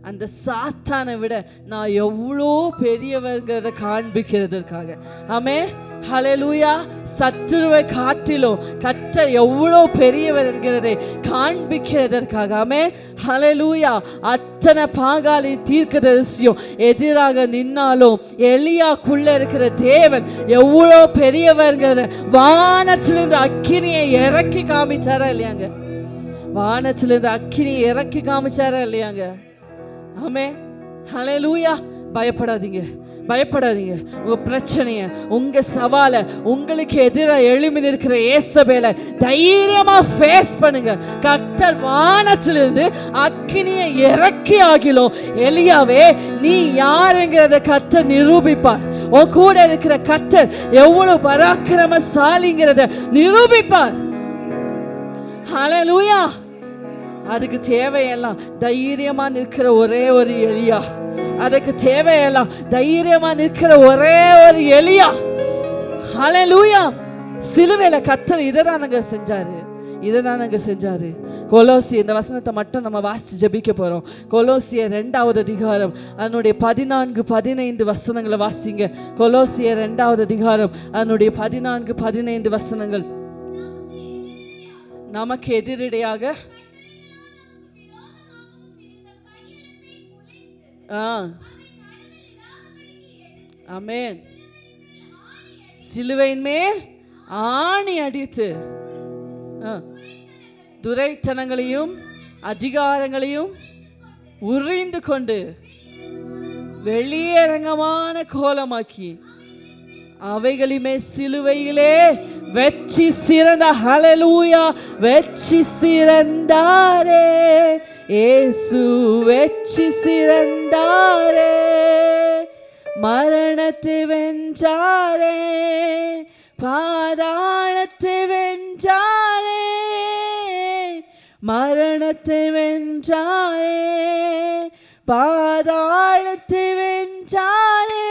அந்த சாத்தானை விட நான் எவ்வளோ பெரியவர்கிறத காண்பிக்கிறதுக்காக. ஆமென். ஹல்லேலூயா. சத்துருவை காட்டிலும் கர்த்தர் எவ்வளோ பெரியவர் என்கிறதை காண்பிக்கிறதற்காக. ஆமென். ஹல்லேலூயா. அத்தனை பாகாலி தீர்க்கதரிசியும் எதிராக நின்னாலும் எலியாக்குள்ள இருக்கிற தேவன் எவ்வளோ பெரியவர்கிறத வானத்திலிருந்து அக்கினியை இறக்கி காமிச்சாரா இல்லையாங்க? வானத்திலிருந்து அக்கினியை இறக்கி காமிச்சாரா இல்லையாங்க? ஆமென். ஹல்லேலூயா. பயப்படாதீங்க, பயப்படாதீங்க. உங்க பிரச்சனைய, உங்க சவால, உங்களுக்கு எதிராக எழும்பி நிற்கிற ஏசபேலை தைரியமா ஃபேஸ் பண்ணுங்க. கர்த்தர் வானத்திலிருந்து அக்கினியை இறக்கி ஆகிலும் எலியாவே நீ யாருங்கிறத கர்த்தர் நிரூபிப்பார். உன் கூட இருக்கிற கர்த்தர் எவ்வளவு பராக்கிரமசாலிங்கிறத நிரூபிப்பார். ஹல்லேலூயா. அதுக்கு தேவையெல்லாம் தைரியமா நிற்கிற ஒரே ஒரு எலியா. அதுக்கு தேவையெல்லாம் தைரியமா நிற்கிற ஒரே ஒரு எலியா. ஹல்லேலூயா. சிலுவையில கர்த்தர் இததானங்க செஞ்சாரு, இததானங்க செஞ்சாரு. கொலோசி, இந்த வசனத்தை மட்டும் நம்ம வாசிச்சு ஜெபிக்க போறோம். கொலோசியர் 2வது அதிகாரம் அதனுடைய 14-15 வசனங்களை வாசிங்க. கொலோசியர் 2வது அதிகாரம் அதனுடைய 14-15 வசனங்கள். நமக்கு எதிரடையாக ஆமென் சிலுவையின் மேல் ஆணி அடித்து துரைத்தனங்களையும் அதிகாரங்களையும் உறிந்து கொண்டு வெளியரங்கமான கோலமாக்கி அவைகளிமே சிலுவையிலே வெற்றி சிறந்த. ஹல்லேலூயா. வெற்றி சிறந்தாரே இயேசு, வெற்றி சிறந்தாரே. மரணத்தை வென்றாரே, பாதாளத்தை வென்றாரே. மரணத்தை வென்றாரே, பாதாளத்தை வென்றாரே.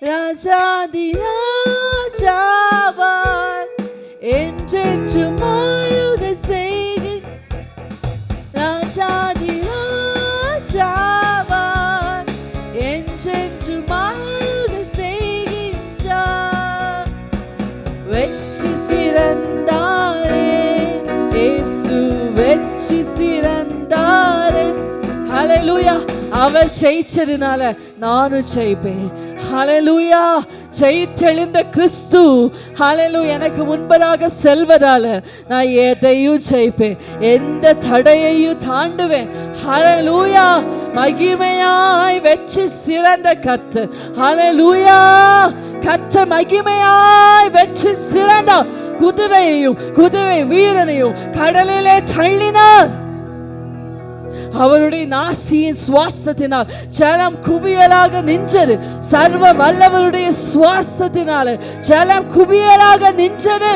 ராஜாதி ராஜாவார் என்றென்றும் ஆளுக செய்கிற ராஜாதி ராஜாவார் என்றென்றும் ஆளுக செய்கின்றார். வெற்றி சிறந்தாரே இயேசு, வெற்றி சிறந்தாரே. ஹல்லேலூயா. அவர் ஜெயிச்சதுனால நானும் ஜெயிப்பேன். ஹல்லேலூயா. ஜெயித்தெழுந்த கிறிஸ்து ஹல்லேலூயா எனக்கு முன்பதாக செல்வதால நான் எதையும் ஜெயிப்பேன், எந்த தடையையும் தாண்டுவேன். ஹல்லேலூயா. மகிமையாய் வெற்றி சிறந்த கர்த்தர். ஹல்லேலூயா. கர்த்தர் மகிமையாய் வெற்றி சிறந்த குதிரையையும் குதிரை வீரனையும் கடலிலே தள்ளினார். அவருடைய நாசியின் சுவாசத்தினால் ஜலம் குவியலாக நின்றது. சர்வ வல்லவருடைய சுவாசத்தினால ஜலம் குவியலாக நின்றது.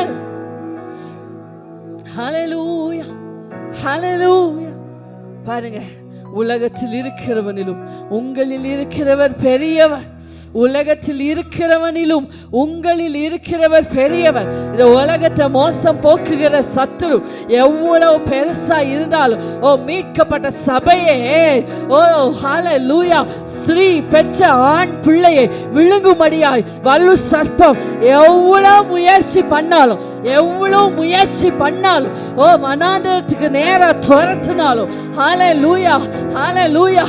ஹல்லேலூயா, ஹல்லேலூயா. பாருங்க, உலகத்தில் இருக்கிறவனிலும் உங்களில் இருக்கிறவர் பெரியவர். உலகத்தில் இருக்கிறவனிலும் உங்களில் இருக்கிறவர் பெரியவர். இந்த உலகத்தை மோசம் போக்குகிற சத்துரு எவ்வளவு பெருசா இருந்தாலும், ஓ மீட்கப்பட்ட சபையே, ஓ ஹல்லேலூயா, ஸ்திரீ பெற்ற ஆண் பிள்ளையை விழுங்கும்படியாய் வலு சர்ப்பம் எவ்வளவு முயற்சி பண்ணாலும் ஓ வனாந்தரத்துக்கு நேரா துரத்தினாலும், ஹல்லேலூயா, ஹல்லேலூயா,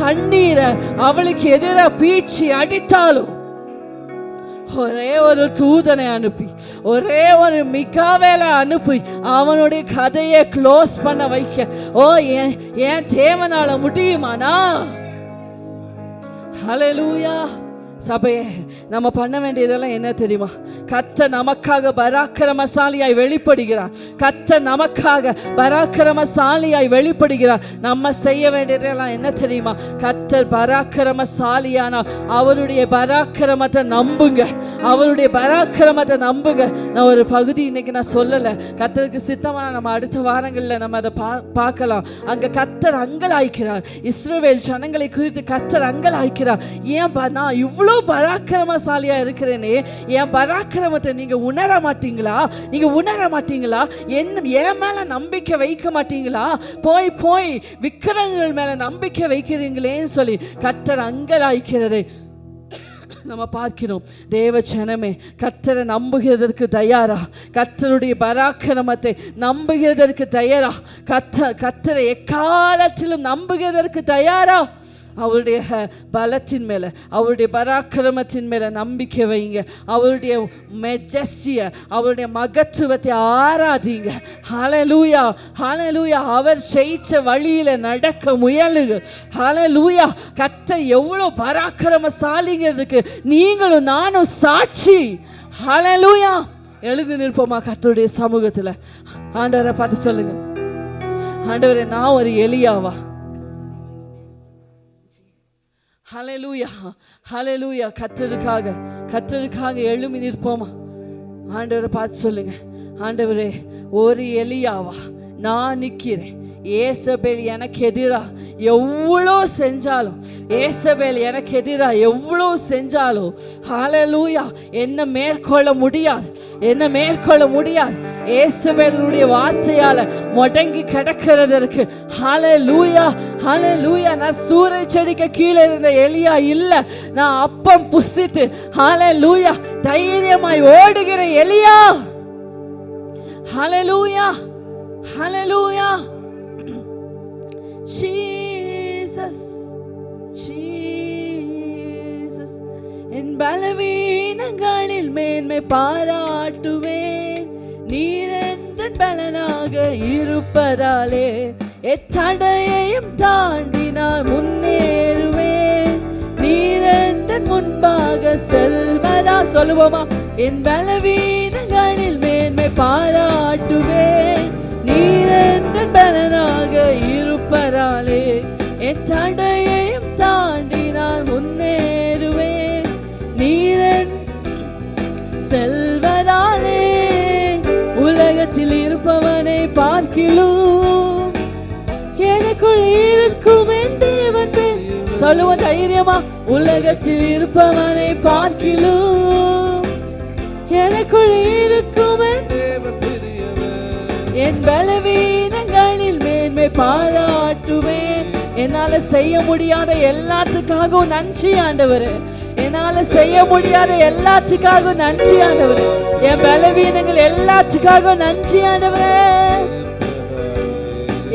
தண்ணீரை அவளுக்கு எதிராக பீச்சி அடித்தாலும் ஒரே ஒரு தூதனை அனுப்பி, ஒரே ஒரு மிகாவேலை அனுப்பி அவனுடைய கதையை க்ளோஸ் பண்ண வைக்க ஓ ஏன் தேவனால முடியுமானா? ஹல்லேலூயா. சபையே, நம்ம பண்ண வேண்டியதெல்லாம் என்ன தெரியுமா? கர்த்தர் நமக்காக பராக்கிரமசாலியாய் வெளிப்படுகிறார். கர்த்தர் நமக்காக பராக்கிரமசாலியாய் வெளிப்படுகிறார். நம்ம செய்ய வேண்டியதெல்லாம் என்ன தெரியுமா? கர்த்தர் பராக்கிரமசாலியானா அவருடைய பராக்கிரமத்தை நம்புங்க, அவருடைய பராக்கிரமத்தை நம்புங்க. நான் ஒரு பகுதி இன்னைக்கு நான் சொல்லலை, கர்த்தருக்கு சித்தமான நம்ம அடுத்த வாரங்களில் நம்ம அதை பார்க்கலாம். அங்கே கர்த்தர் அங்கலாய்க்கிறார். இஸ்ரவேல் ஜனங்களை குறித்து கர்த்தர் அங்கலாய்க்கிறார். ஏன் நான் இவ்வளோ பராக்கிரமசாலியா இருக்கிறேனே, என் பராக்கிரமத்தை நீங்க உணர மாட்டீங்களா? என் மேல நம்பிக்கை வைக்க மாட்டீங்களா? போய் விக்கிரகங்கள் மேல நம்பிக்கை வைக்கிறீங்களேன்னு சொல்லி கர்த்தர் அங்கலாய்க்கிறதை நம்ம பார்க்கிறோம். தேவ ஜனமே, கர்த்தரை நம்புகிறதற்கு தயாரா? கர்த்தருடைய பராக்கிரமத்தை நம்புகிறதற்கு தயாரா? கர்த்தரை எக்காலத்திலும் நம்புகிறதற்கு தயாரா? அவருடைய பலத்தின் மேலே, அவருடைய பராக்கிரமத்தின் மேலே நம்பிக்கை வைங்க. அவருடைய மெஜஸ்டியை, அவருடைய மகத்துவத்தை ஆராதிங்க. ஹல்லேலூயா, ஹல்லேலூயா. அவர் ஜெயிச்ச வழியில் நடக்க முயலுங்க. ஹல்லேலூயா. கர்த்தர் எவ்வளோ பராக்கிரமசாலிங்கிறதுக்கு நீங்களும் நானும் சாட்சி. ஹல்லேலூயா. எழுதி நிற்போமா கர்த்தருடைய சமூகத்தில்? ஆண்டவரை பார்த்து சொல்லுங்க, ஆண்டவரே, நான் ஒரு எலியாவா? ஹல்லேலூயா, ஹல்லேலூயா. கர்த்தருக்காக எழும்பி நிற்போமா? ஆண்டவரை பார்த்து சொல்லுங்க, ஆண்டவரே, ஒரு எலியாவா நான் நிற்கிறேன். ஏசபேல் எனக்கு எதிராக எவ்வளோ செஞ்சாலும், ஹல்லேலூயா, என்ன மேற்கொள்ள முடியாது. ஏசபேலுடைய வார்த்தையால முடங்கி கிடக்கிறதற்கு ஹல்லேலூயா, ஹல்லேலூயா. நான் சூறை செடிக்கு கீழே இருந்த எலியா இல்ல, நான் அப்பம் புசித்து ஹல்லேலூயா தைரியமாய் ஓடுகிற எலியா. ஹல்லேலூயா, ஹல்லேலூயா. Jesus, Jesus, என் பலவீனங்களில் மேன்மை பாராட்டுவேன். நீர் எந்த பலனாக இருப்பதாலே எத்தடையையும் தாண்டி நான் முன்னேறுவேன். நீர் எந்த முன்பாக செல்வதா? சொல்லுவோமா? என் பலவீனங்களில் மேன்மை பாராட்டுவேன். நீர் எந்த பலனாக இருப்பதாலே என் தடையையும் தாண்டி நான் முன்னேறுவேன். நீர் செல்வதாலே உலகத்தில் இருப்பவனை பார்க்கிலும் எனக்குள் இருக்கும் என் தேவன். சொல்லுவோம் தைரியமா? உலகத்தில் இருப்பவனை பார்க்கிலும் எனக்குள் இருக்கும் என் பலவீனங்களில் மேன்மை பாராட்டுவேன். என்னால செய்ய முடியாத எல்லாத்துக்காகவும் நன்றி ஆண்டவரே. என்னால செய்ய முடியாத எல்லாத்துக்காகவும் நன்றி ஆண்டவரே. என் பலவீனங்கள் எல்லாத்துக்காகவும் நன்றி ஆண்டவரே.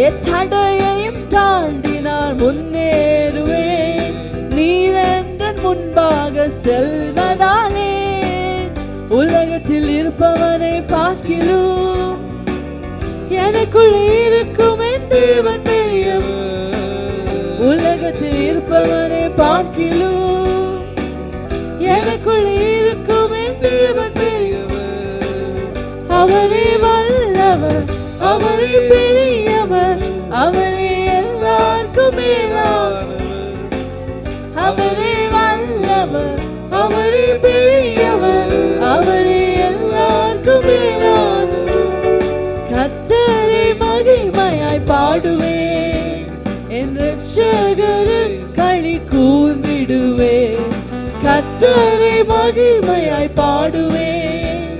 எத்தடையையும் தாண்டி நான் முன்னேறுவேன். நீர் எந்த முன்பாக செல்வதாலே உலகத்தில் இருப்பவனை பார்க்கிலும் எனக்குள் இருக்கும் என் தேவன் பெரியவர். உலகத்தில் இருப்பவனை பார்க்கிலும் எனக்குள் இருக்கும் என் தேவன் பெரியவர். அவரே வல்லவர், அவரே பெரியவர், அவரே எல்லாருக்கும் மேலானவர். அவரே வல்லவர், அவரே பெரியவர், அவரே எல்லாருக்கும் மேலானவர். கர்த்தரை மகிமையாய் பாடுவேன், என் இரட்சகரில் களி கூர்ந்திடுவேன். கர்த்தரை மகிமையாய் பாடுவேன்,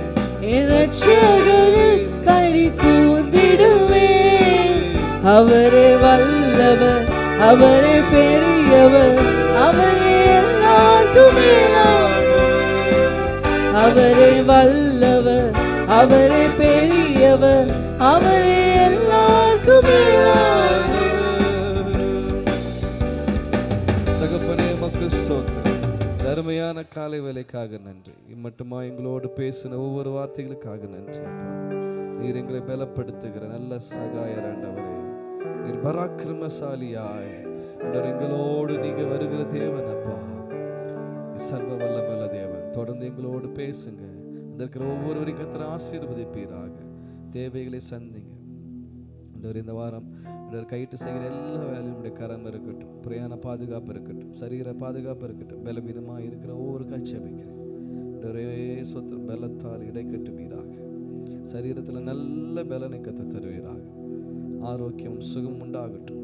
என் இரட்சகரில் களி கூர்ந்திடுவேன். அவரே வல்லவர், அவரே பெரியவர், அவரே எல்லாருக்கும் மேலானவர். அவரே வல்லவர், அவரே பெரியவர், அவரே எல்லாருக்கும் மேலானவர். தகப்பனே உமக்கு ஸ்தோத்திரம். அருமையான காலை வேலைக்காக நன்றி. இம்மட்டுமா எங்களோடு பேசின ஒவ்வொரு வார்த்தைகளுக்காக நன்றி. நீர் எங்களை பலப்படுத்துகிற நல்ல சகாயர் ஆண்டவரே. நீர் பராக்கிரமசாலியாய் எங்களோடு நீங்க வருகிற தேவன் அப்பா. சர்வ வல்லமையுள்ள தேவன். தொடர்ந்து எங்களோடு பேசுங்க. இருக்கிற ஒவ்வொருவரையும் கர்த்தர் ஆசீர்வதிப்பீராக. தேவைகளை சந்திங்க. இந்த வாரம் கைட்டு செய்கிற எல்லா வேலையும் உடைய கரம் இருக்கட்டும். பிரயாண பாதுகாப்பு இருக்கட்டும், சரீர பாதுகாப்பு இருக்கட்டும். பலவீனமாக இருக்கிற ஒவ்வொரு காட்சி அமைக்கிறேன். சொத்து பலத்தால் இடை கட்டுவீராக. சரீரத்தில் நல்ல பலனை கத்த தருவீராக. ஆரோக்கியம் சுகம் உண்டாகட்டும்.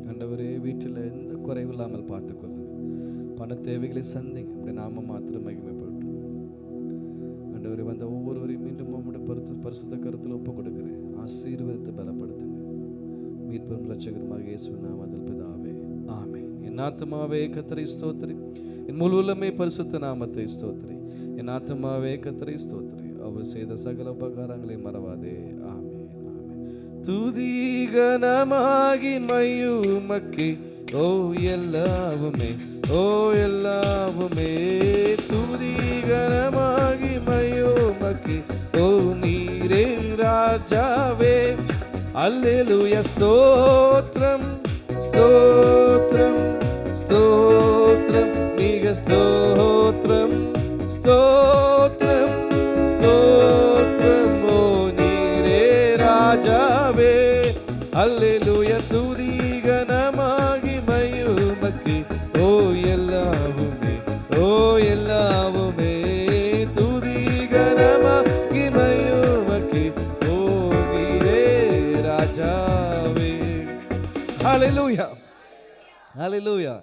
ஆண்டவரே வீட்டில் எந்த குறைவில்லாமல் பார்த்துக்கொள்ளுங்க. பண தேவைகளை சந்திங்க. அப்படி நாம மாத்திரம் மகிமைப்படட்டும். ஆண்டவரே வந்த ஒவ்வொருவரையும் மீண்டும் உம்முடைய பரிசுத்த கருத்தில் ஒப்பு கொடுக்கிறேன். ஆசீர்வதித்து பலப்படுத்துங்க. மீட்பெரும் இரட்சகருமாக இயேசுவின் நாமத்தில் பிதாவே, ஆமென். என் ஆத்துமாவே கர்த்தரை ஸ்தோத்திரி, என் முழு உள்ளமே பரிசுத்த நாமத்தை ஸ்தோத்திரி. என் ஆத்துமாவே கர்த்தரை ஸ்தோத்திரி, அவர் செய்த சகல உபகாரங்களை மறவாதே. ஆமென், ஆமென். துதி கனமாகி மகிமையுமக்கே, ஓ எல்லாவுமே, ஓ எல்லாவுமே. துதி கனமாகி மகிமையுமக்கே, ஓ நீரே ராஜாவே. அல்லேலூயா. ஸ்தோத்ரம் ஸ்தோத்ரம் ஸ்தோத்ரம், மிக ஸ்தோத்ரம் ஸ்தோத்ரம் ஸ்தோத்ரம். ஓ நீரே ராஜாவே. அல்லேலூயா. துதி கனமாகி மகிமையுமக்கே, ஓ எல்லாவுமே, ஓ எல்லாவுமே. துதி கனமாகி மகிமையுமக்கே, ஓ நீரே ராஜாவே. ஹல்லேலூயா, ஹல்லேலூயா.